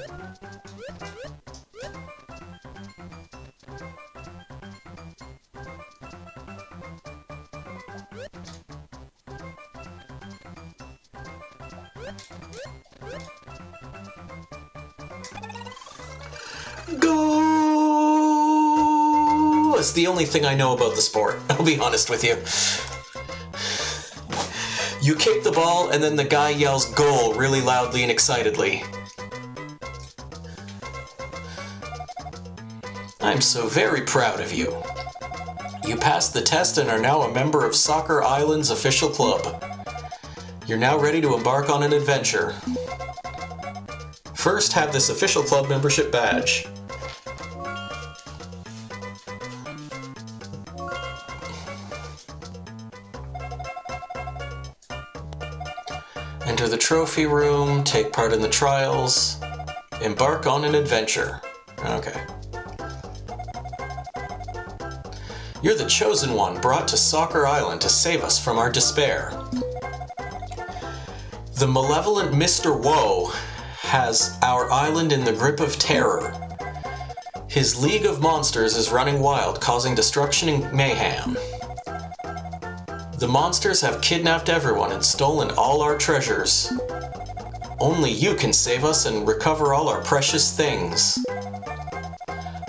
S1: Go! It's the only thing I know about the sport, I'll be honest with you. You kick the ball and then the guy yells goal really loudly and excitedly. I'm so very proud of you. You passed the test and are now a member of Soccer Island's official club. You're now ready to embark on an adventure. First, have this official club membership badge. Enter the trophy room, take part in the trials, embark on an adventure. Okay. You're the chosen one brought to Soccer Island to save us from our despair. The malevolent Mr. Woe has our island in the grip of terror. His League of Monsters is running wild, causing destruction and mayhem. The monsters have kidnapped everyone and stolen all our treasures. Only you can save us and recover all our precious things.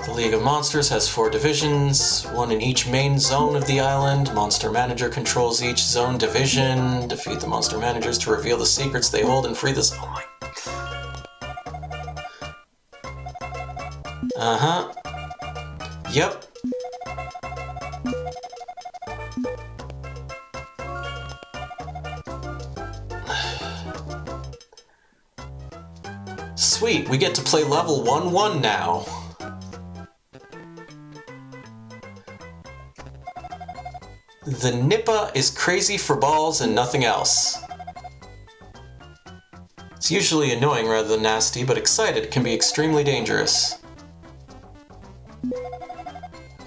S1: The League of Monsters has 4 divisions, 1 in each main zone of the island. Monster Manager controls each zone division. Defeat the Monster Managers to reveal the secrets they hold and free this. Oh my. Yep. Sweet, we get to play level 1-1 now. The Nippa is crazy for balls and nothing else. It's usually annoying rather than nasty, but excited can be extremely dangerous.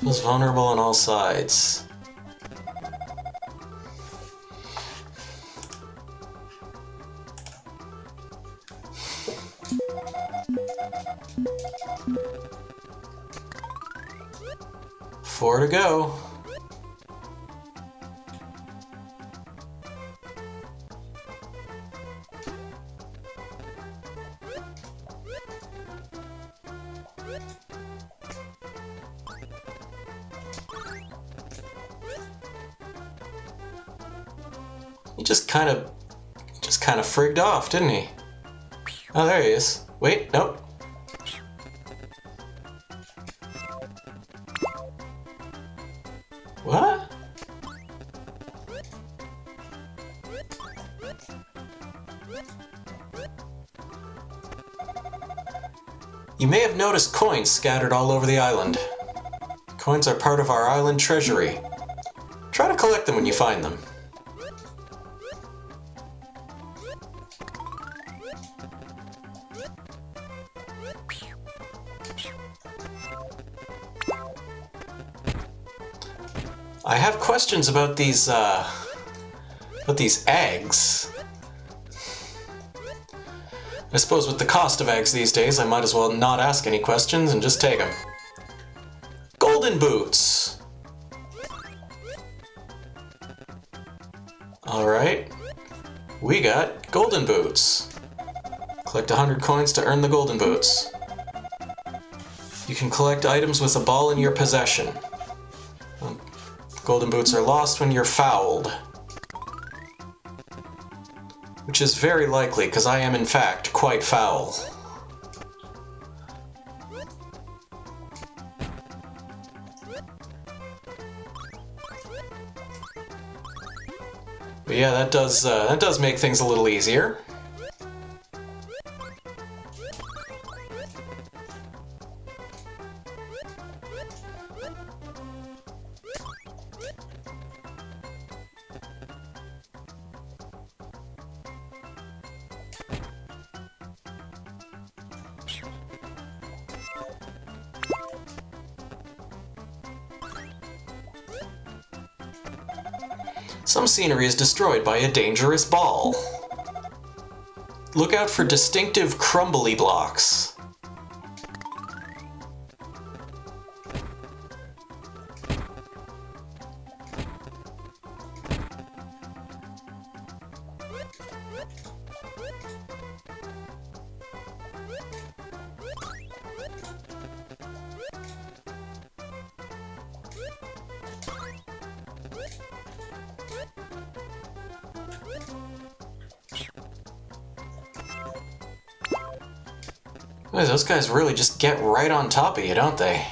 S1: Feels vulnerable on all sides. Four to go. He just kind of frigged off, didn't he? Oh, there he is. Wait, nope. What? You may have noticed coins scattered all over the island. Coins are part of our island treasury. Try to collect them when you find them. I have questions about these eggs. I suppose with the cost of eggs these days, I might as well not ask any questions and just take them. Golden boots! Alright. We got golden boots. Collect 100 coins to earn the golden boots. You can collect items with a ball in your possession. Golden boots are lost when you're fouled. Which is very likely, because I am in fact quite foul. But yeah, that does make things a little easier. Some scenery is destroyed by a dangerous ball. Look out for distinctive crumbly blocks. Boy, those guys really just get right on top of you, don't they?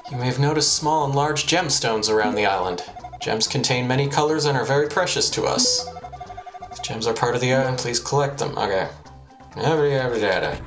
S1: You may have noticed small and large gemstones around the island. Gems contain many colors and are very precious to us. If gems are part of the island, please collect them. Okay. Every data.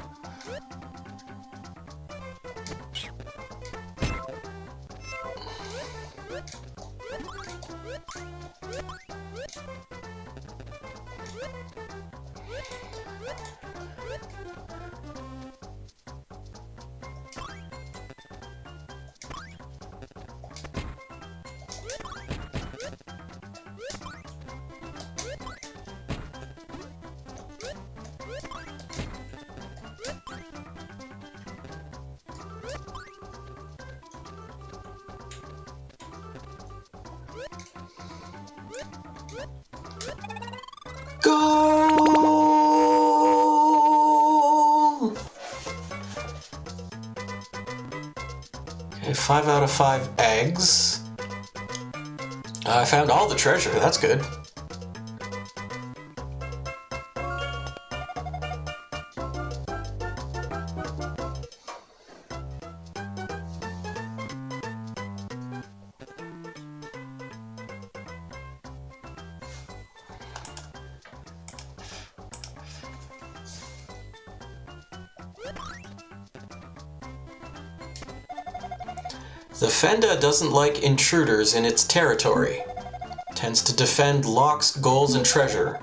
S1: Goal! Okay, 5 out of 5 eggs. I found all the treasure, that's good. The Fenda doesn't like intruders in its territory. Tends to defend locks, goals, and treasure.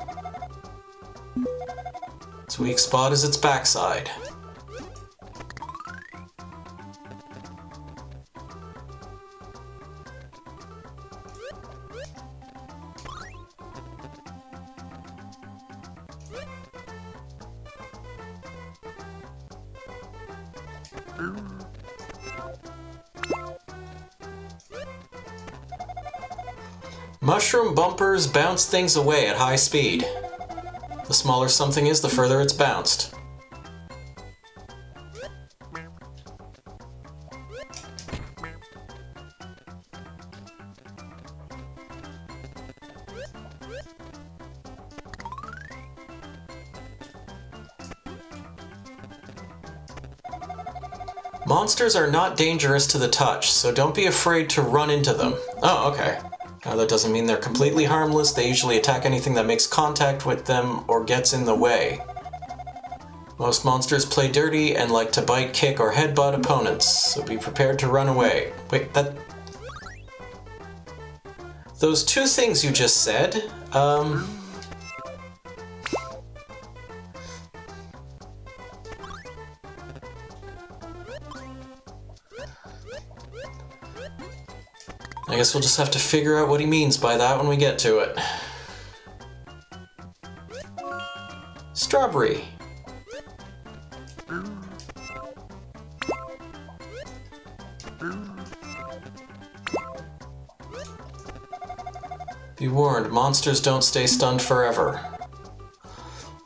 S1: Its weak spot is its backside. Mushroom bumpers bounce things away at high speed. The smaller something is, the further it's bounced. Monsters are not dangerous to the touch, so don't be afraid to run into them. Oh, okay. That doesn't mean they're completely harmless. They usually attack anything that makes contact with them or gets in the way. Most monsters play dirty and like to bite, kick, or headbutt opponents, so be prepared to run away. Wait, those two things you just said, I guess we'll just have to figure out what he means by that when we get to it. Strawberry. Be warned, monsters don't stay stunned forever.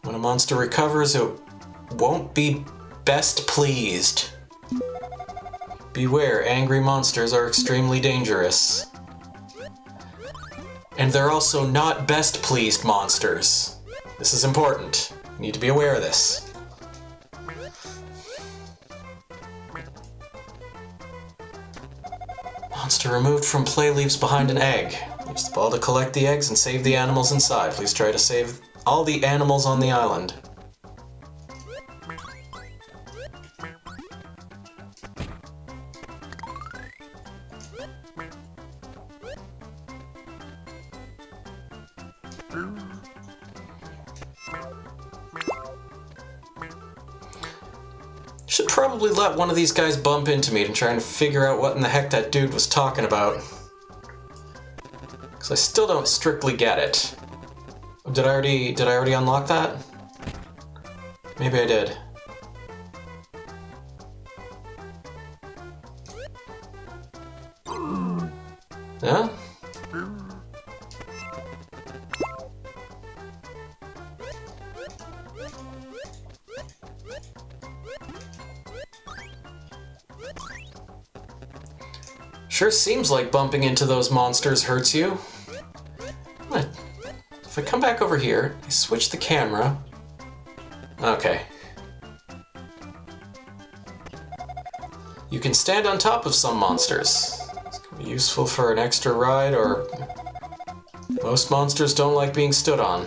S1: When a monster recovers, it won't be best pleased. Beware, angry monsters are extremely dangerous. And they're also not best pleased monsters. This is important. You need to be aware of this. Monster removed from play leaves behind an egg. Use the ball to collect the eggs and save the animals inside. Please try to save all the animals on the island. Should probably let one of these guys bump into me and try and figure out what in the heck that dude was talking about. Because I still don't strictly get it. Did I already unlock that? Maybe I did. Yeah? Sure seems like bumping into those monsters hurts you. If I come back over here, I switch the camera. Okay. You can stand on top of some monsters. This can be useful for an extra ride, or most monsters don't like being stood on.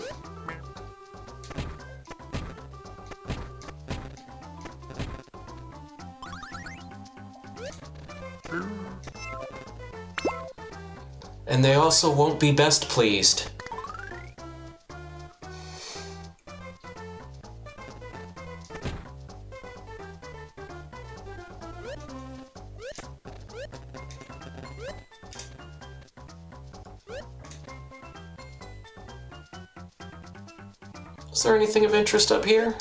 S1: And they also won't be best pleased. Is there anything of interest up here?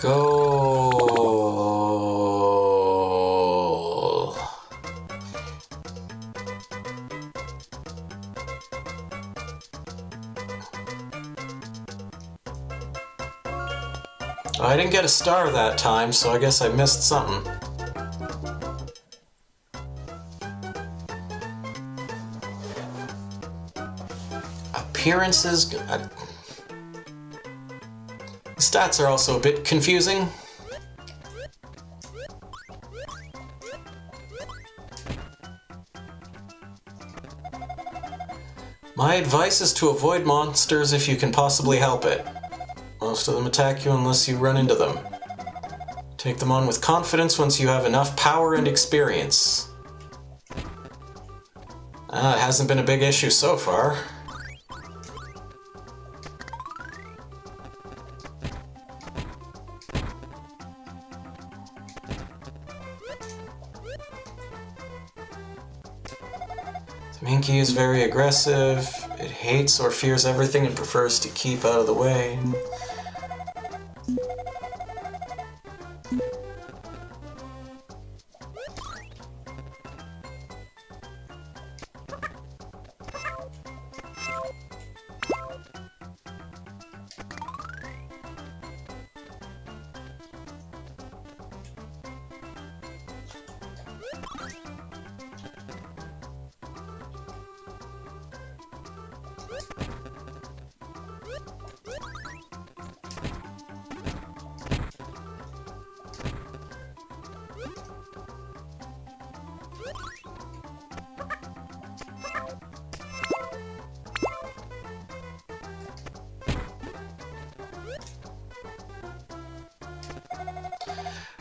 S1: Goal. I didn't get a star that time, so I guess I missed something. Appearances... Stats are also a bit confusing. My advice is to avoid monsters if you can possibly help it. Most of them attack you unless you run into them. Take them on with confidence once you have enough power and experience. It hasn't been a big issue so far. Minky is very aggressive. It hates or fears everything and prefers to keep out of the way.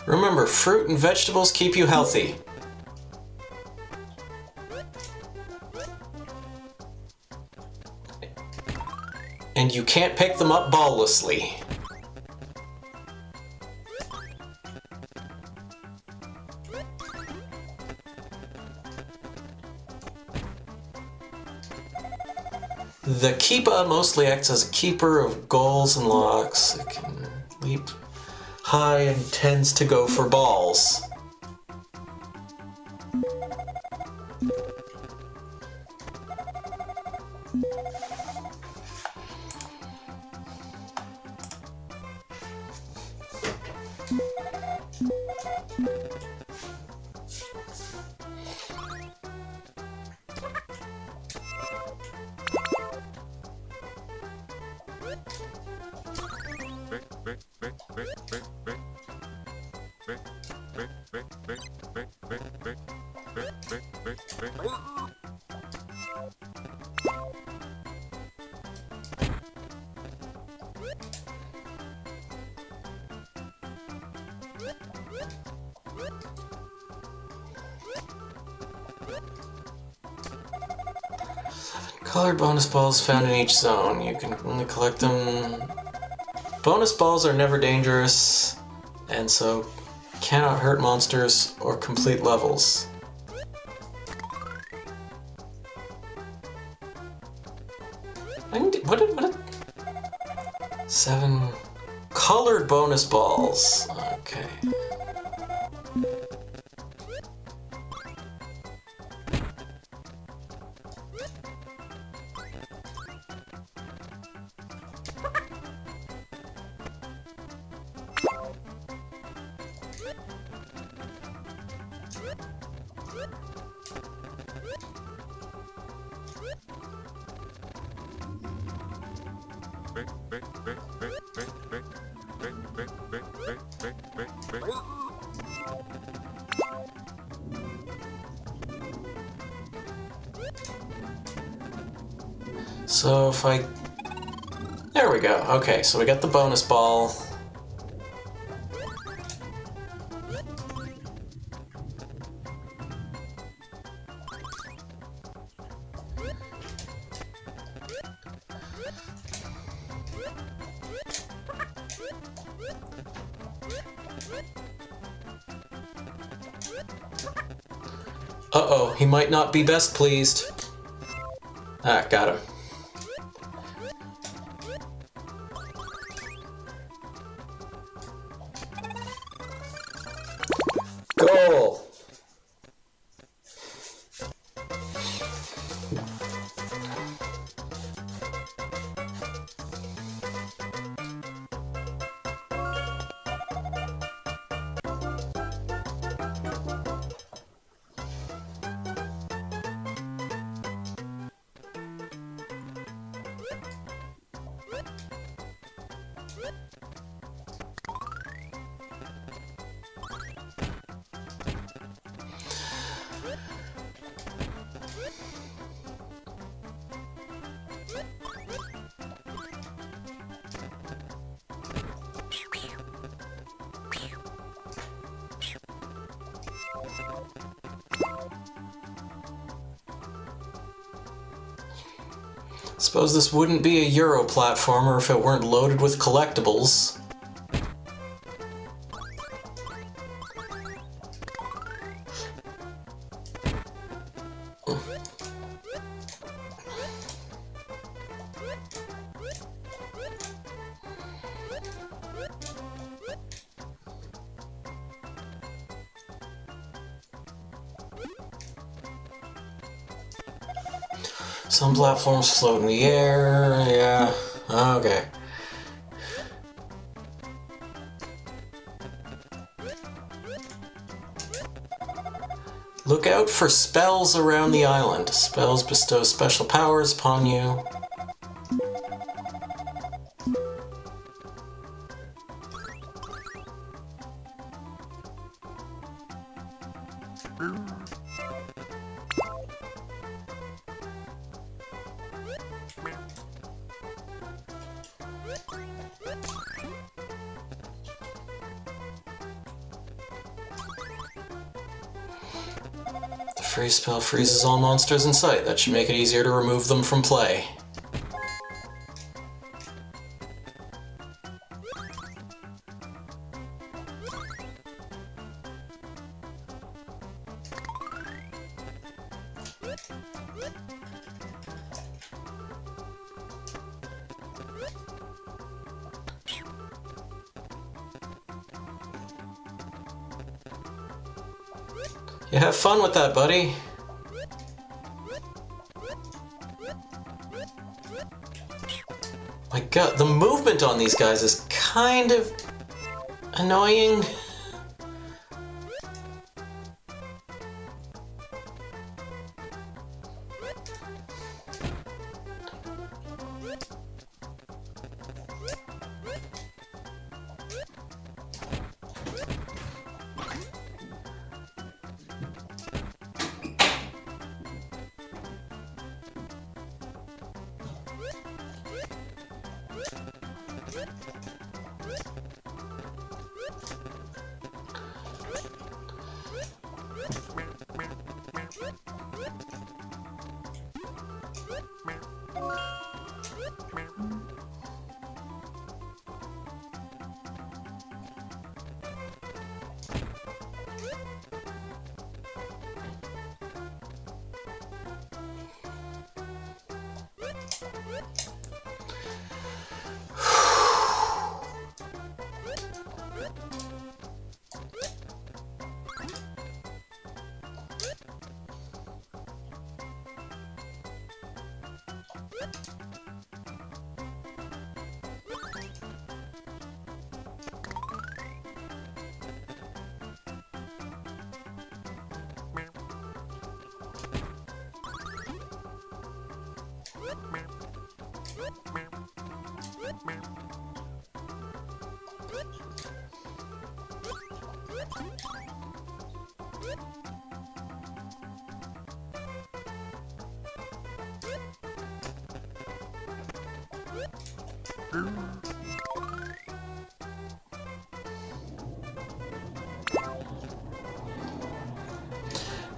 S1: Remember, fruit and vegetables keep you healthy. And you can't pick them up balllessly. The Keepa mostly acts as a keeper of goals and locks. It can leap high and tends to go for balls. Colored bonus balls found in each zone. You can only collect them. Bonus balls are never dangerous, and so cannot hurt monsters or complete levels. What? 7 colored bonus balls. Okay. So if I... There we go. Okay, so we got the bonus ball. Uh-oh, he might not be best pleased. Ah, got him. Suppose this wouldn't be a Euro platformer if it weren't loaded with collectibles. Some platforms float in the air, yeah, okay. Look out for spells around the island. Spells bestow special powers upon you. The freeze spell freezes all monsters in sight. That should make it easier to remove them from play. You have fun with that, buddy. My god, the movement on these guys is kind of annoying.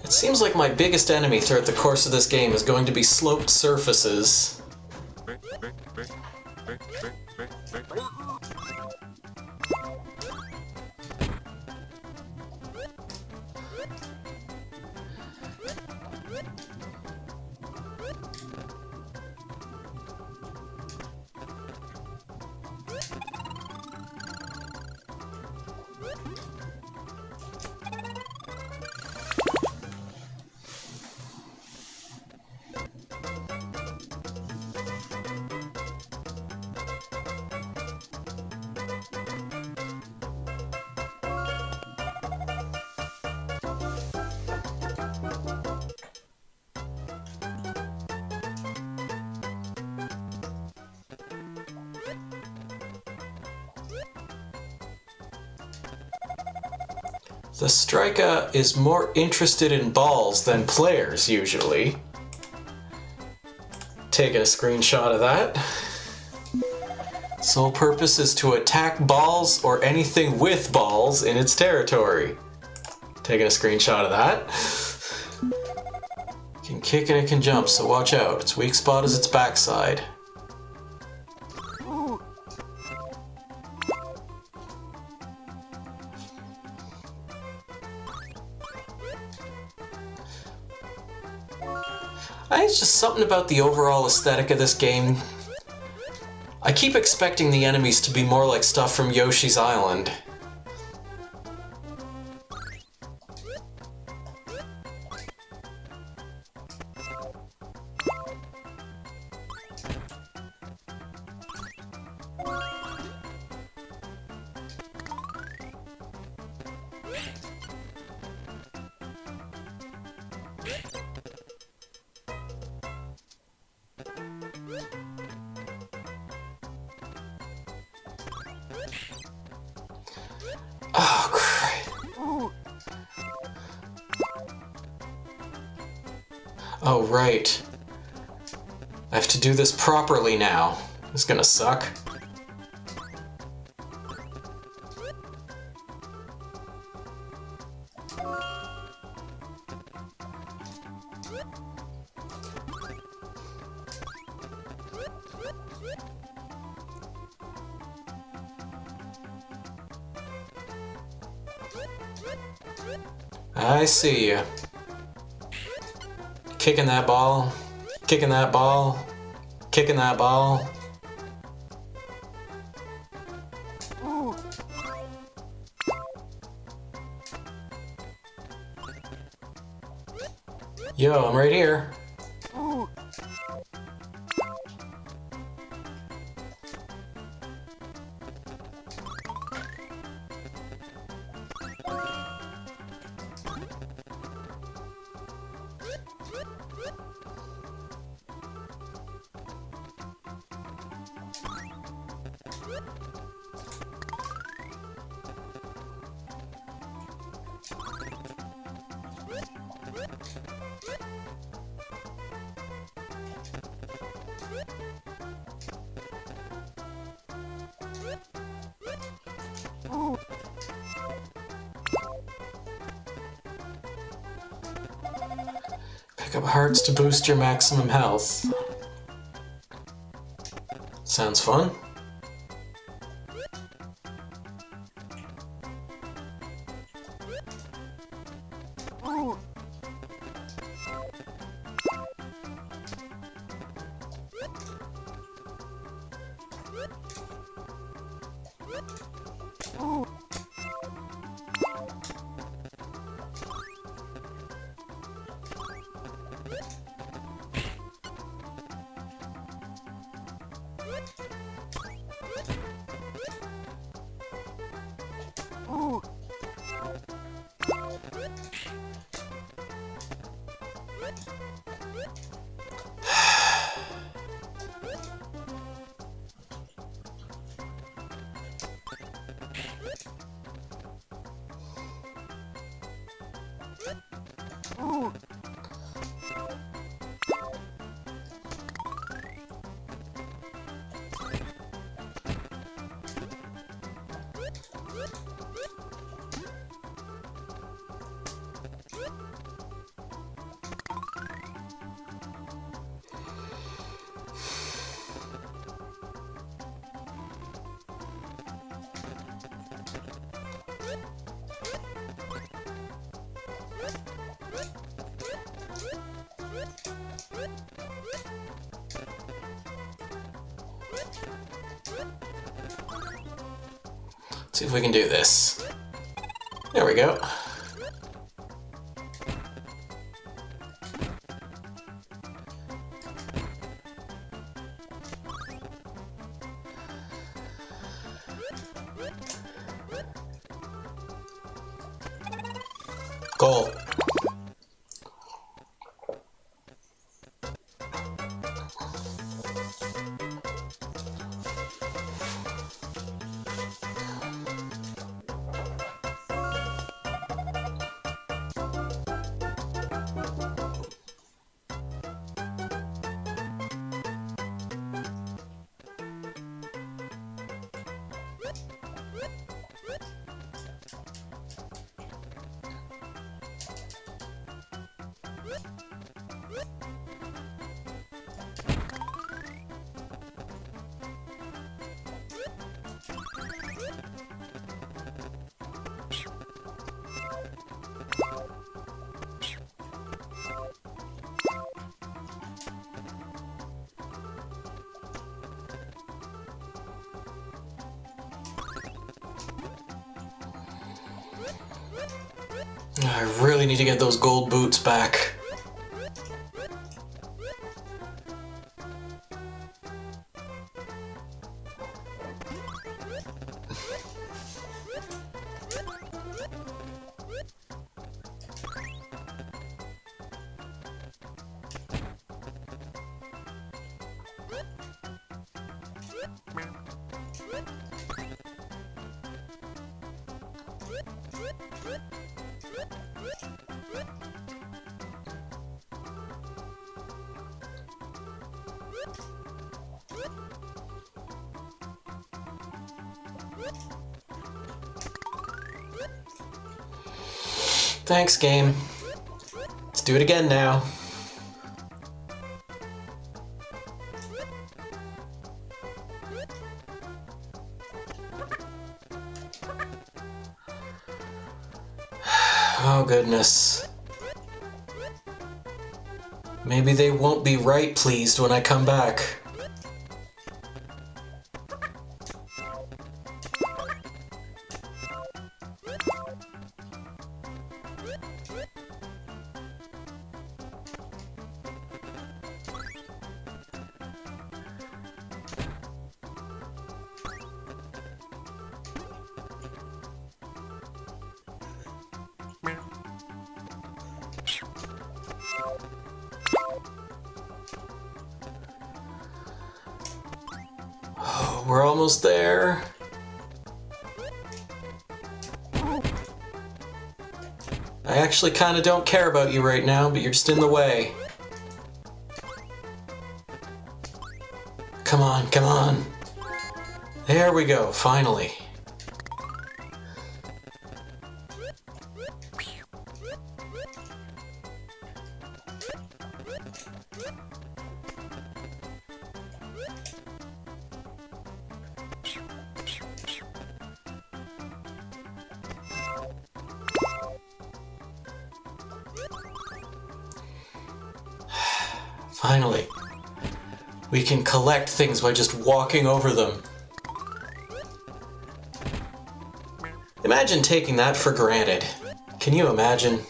S1: It seems like my biggest enemy throughout the course of this game is going to be sloped surfaces. The striker is more interested in balls than players, usually. Taking a screenshot of that. Sole purpose is to attack balls or anything with balls in its territory. Taking a screenshot of that. It can kick and it can jump, so watch out. Its weak spot is its backside. I think it's just something about the overall aesthetic of this game. I keep expecting the enemies to be more like stuff from Yoshi's Island. Oh, crap. Oh, right. I have to do this properly now. This is gonna suck. I see you. Kicking that ball, kicking that ball, kicking that ball. Yo, I'm right here. Pick up hearts to boost your maximum health. Sounds fun. See if we can do this. There we go. Goal. I really need to get those gold boots back. Thanks, game. Let's do it again now. Oh, goodness. Maybe they won't be right pleased when I come back. Oh, we're almost there. I actually kind of don't care about you right now, but you're just in the way. Come on, come on. There we go, finally. Finally. We can collect things by just walking over them. Imagine taking that for granted. Can you imagine?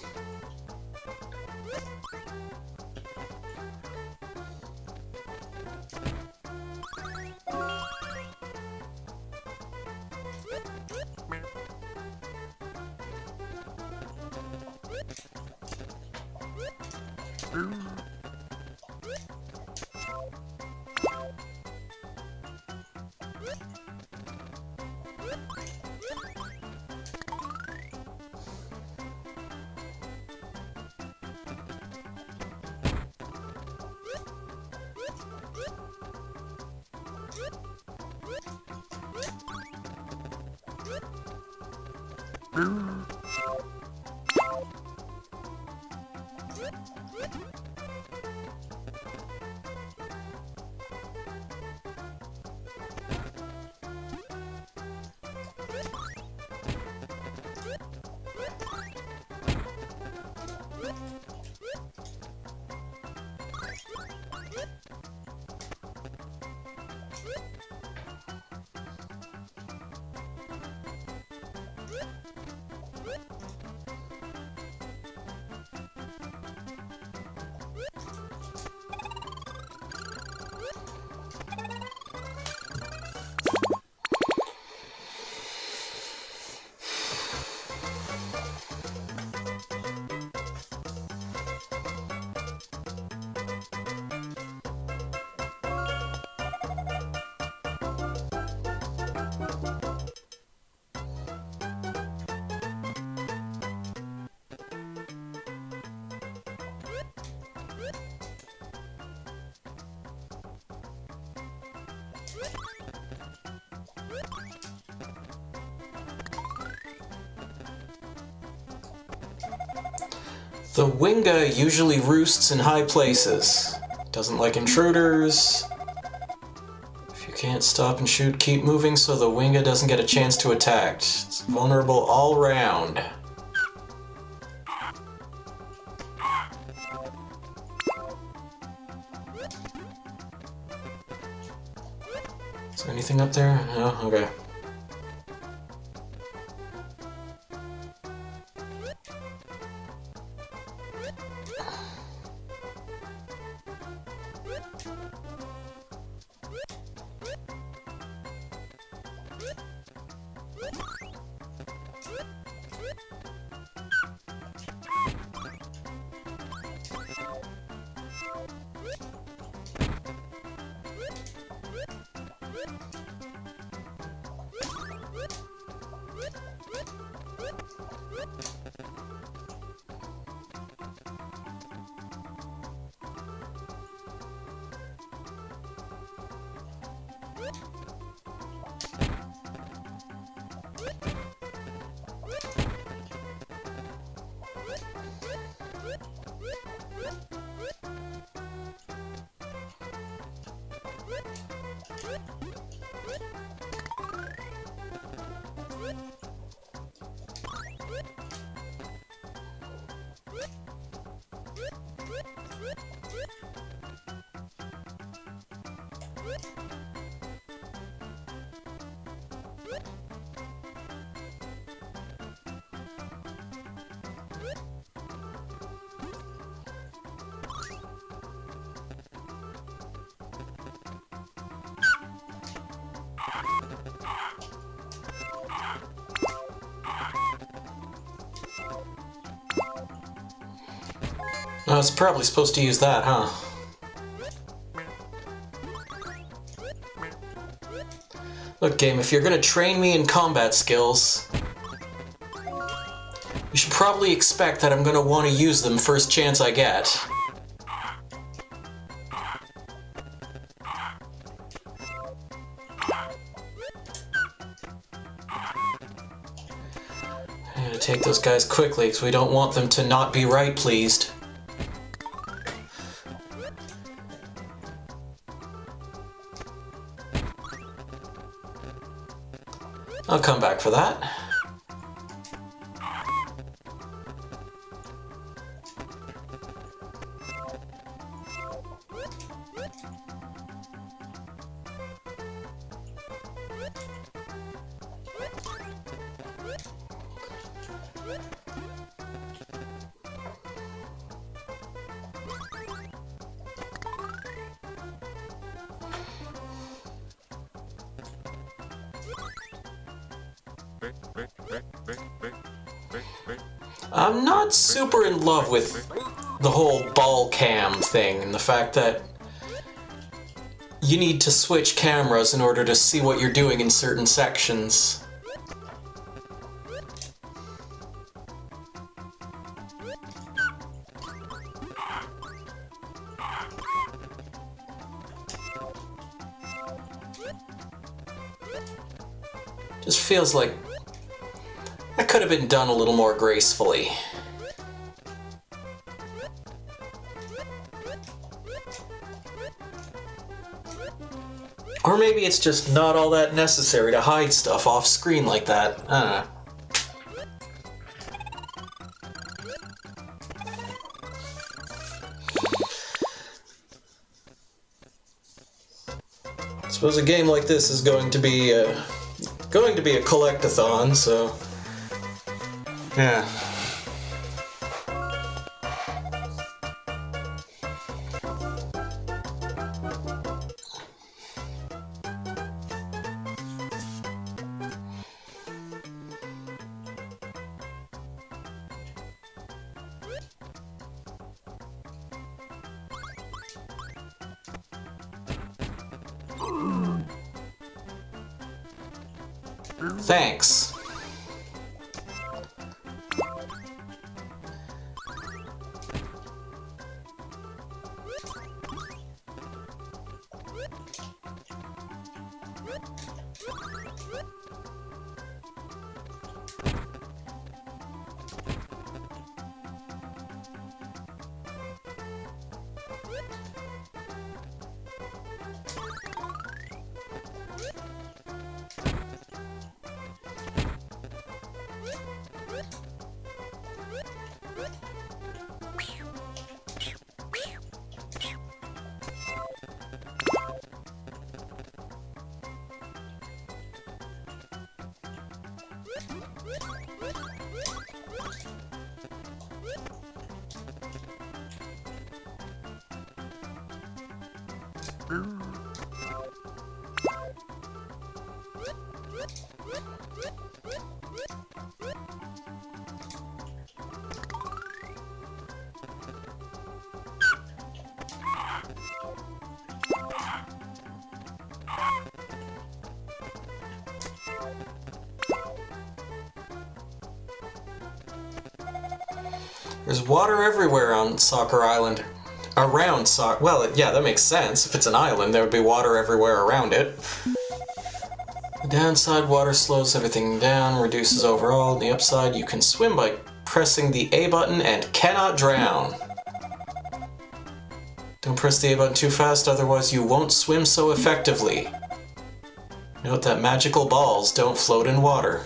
S1: The Winga usually roosts in high places. Doesn't like intruders. If you can't stop and shoot, keep moving so the Winga doesn't get a chance to attack. It's vulnerable all round. Is there anything up there? No? Okay. I was probably supposed to use that, huh? Look, game, if you're gonna train me in combat skills, you should probably expect that I'm gonna want to use them first chance I get. I gotta take those guys quickly, because we don't want them to not be right pleased. I'll come back for that. I'm not super in love with the whole ball cam thing and the fact that you need to switch cameras in order to see what you're doing in certain sections. Just feels like that could have been done a little more gracefully. Or maybe it's just not all that necessary to hide stuff off screen like that. I don't know. I suppose a game like this is going to be a collect-a-thon, so yeah. Thanks. There's water everywhere on Soccer Island. Around Soccer... Well, yeah, that makes sense. If it's an island, there would be water everywhere around it. The downside, water slows everything down, reduces overall. The upside, you can swim by pressing the A button and cannot drown. Don't press the A button too fast, otherwise you won't swim so effectively. Note that magical balls don't float in water.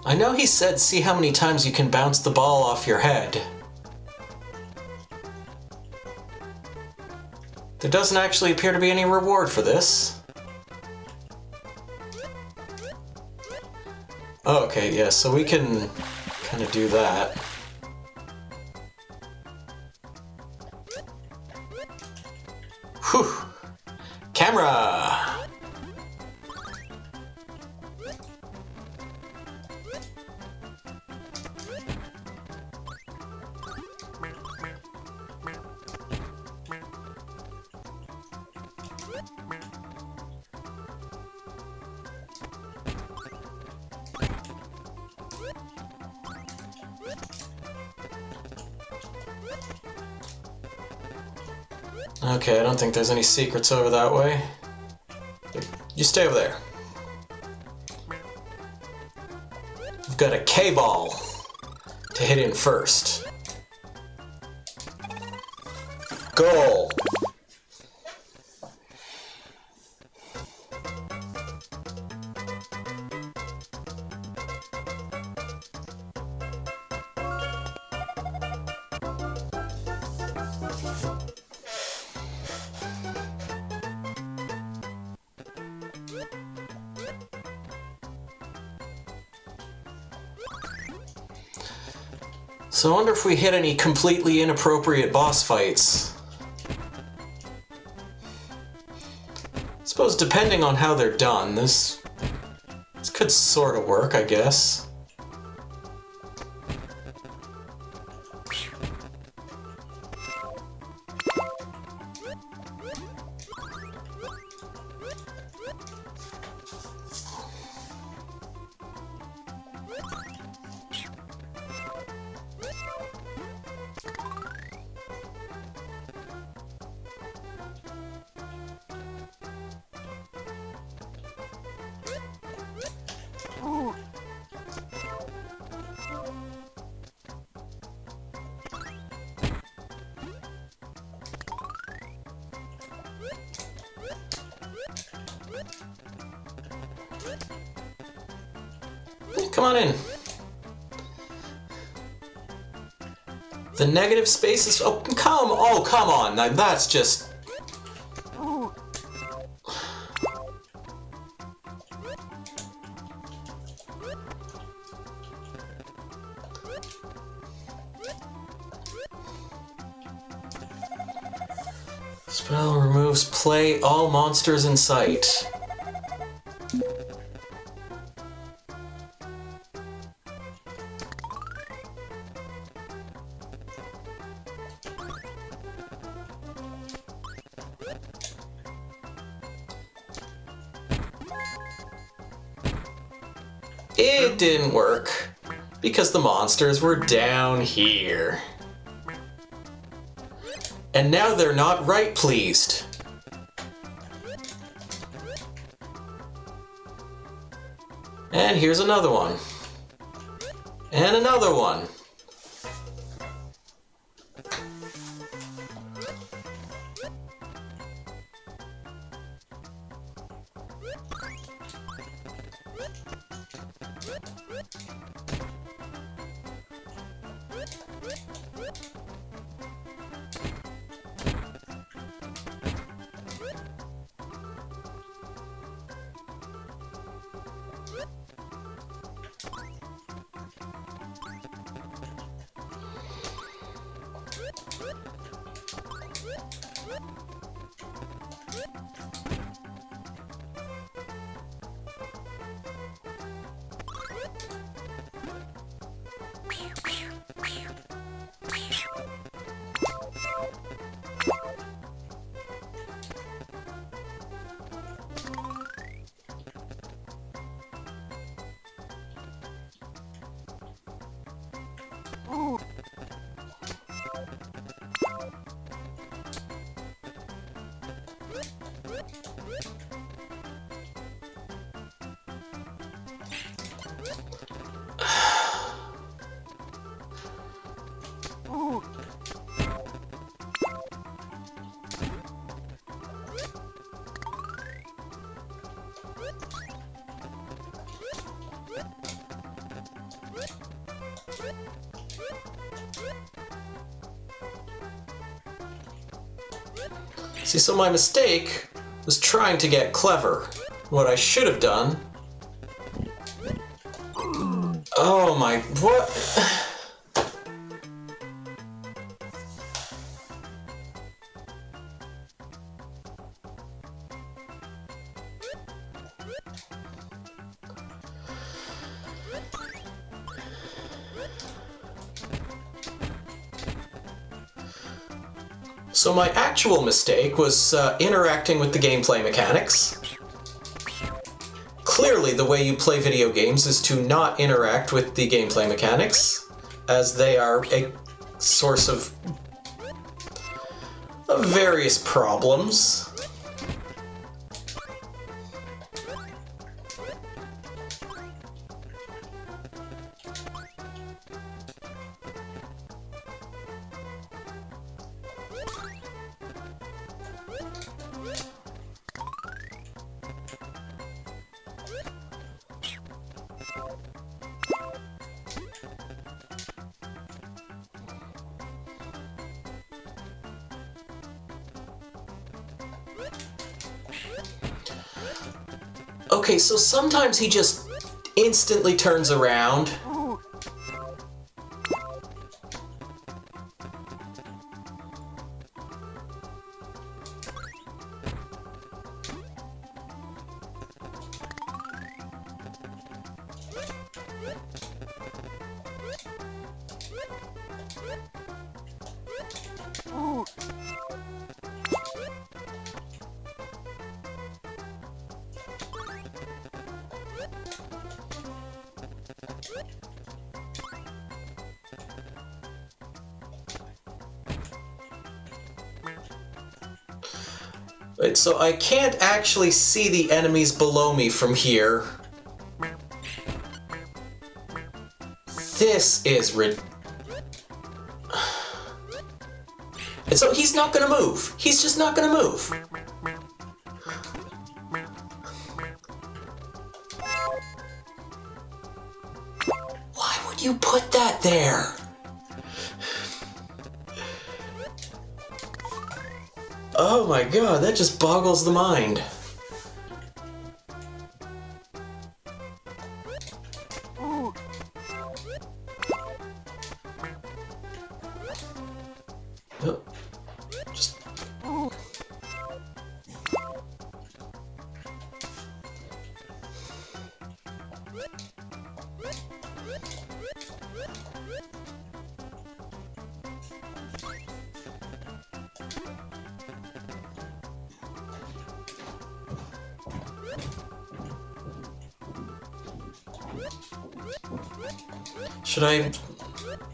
S1: I know he said see how many times you can bounce the ball off your head. There doesn't actually appear to be any reward for this. Oh, okay, yeah, so we can kind of do that. Whew! Camera! Okay, I don't think there's any secrets over that way. You stay over there. We've got a K-ball to hit in first. Goal! So I wonder if we hit any completely inappropriate boss fights. I suppose depending on how they're done, this could sort of work, I guess. Come on in. The negative space is... Oh, come on. Now that's just... Spell removes play all monsters in sight. It didn't work, because the monsters were down here. And now they're not right pleased. And here's another one. And another one. See, so my mistake was trying to get clever. What I should have done... Oh my... what? So my actual mistake was interacting with the gameplay mechanics. Clearly, the way you play video games is to not interact with the gameplay mechanics, as they are a source of various problems. Okay, so sometimes he just instantly turns around. Wait, so I can't actually see the enemies below me from here. This is And so he's not gonna move. He's just not gonna move. Why would you put that there? Oh my god, that just boggles the mind. Should I...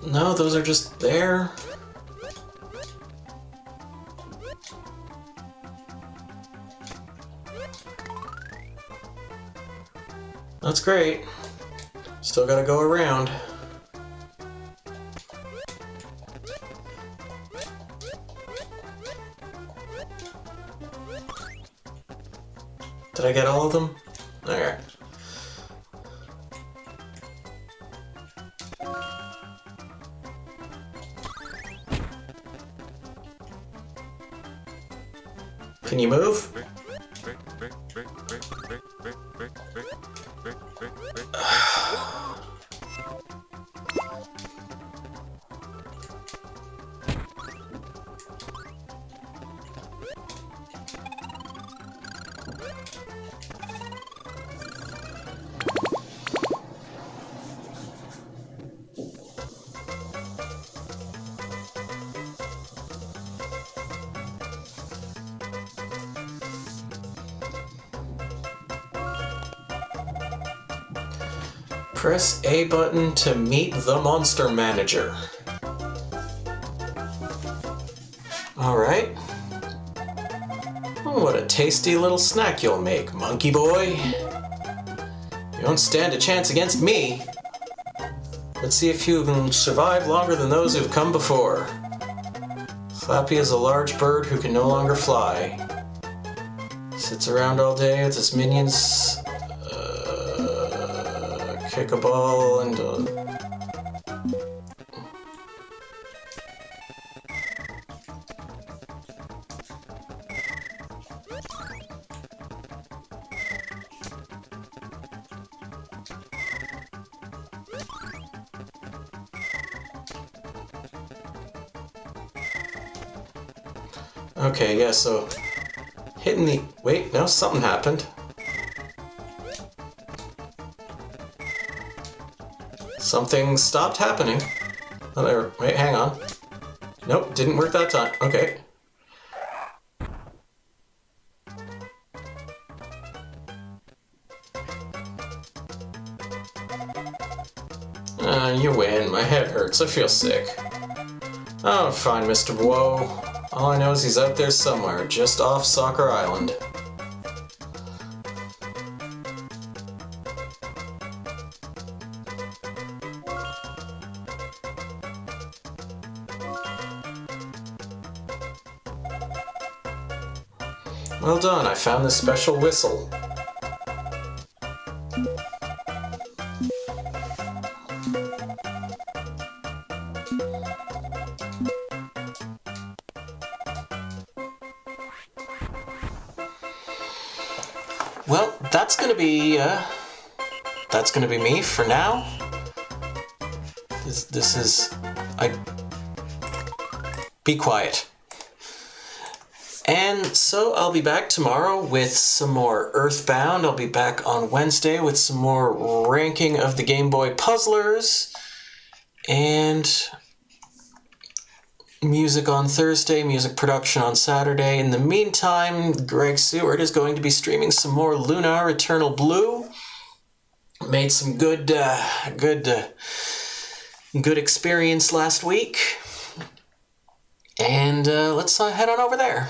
S1: No, those are just there. That's great. Still gotta go around. Did I get all of them? Alright. Can you move? Press A button to meet the monster manager. Alright. What a tasty little snack you'll make, monkey boy. You don't stand a chance against me. Let's see if you can survive longer than those who've come before. Flappy is a large bird who can no longer fly. Sits around all day with his minions. Kick a ball and... Okay, yeah, so... Hitting the... Wait, no, something happened. Something stopped happening. Oh, there. Wait, hang on. Nope, didn't work that time. Okay. You win. My head hurts. I feel sick. Oh, fine, Mr. Woe. All I know is he's out there somewhere, just off Soccer Island. Well done, I found this special whistle. Well, that's gonna be me for now. This is... Be quiet. And so I'll be back tomorrow with some more Earthbound. I'll be back on Wednesday with some more ranking of the Game Boy Puzzlers. And music on Thursday, music production on Saturday. In the meantime, Greg Seward is going to be streaming some more Lunar Eternal Blue. Made some good experience last week. And let's head on over there.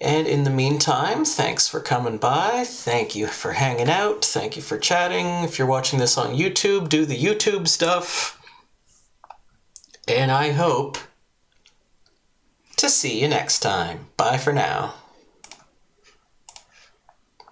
S1: And in the meantime, thanks for coming by. Thank you for hanging out. Thank you for chatting. If you're watching this on YouTube, do the YouTube stuff. And I hope to see you next time. Bye for now.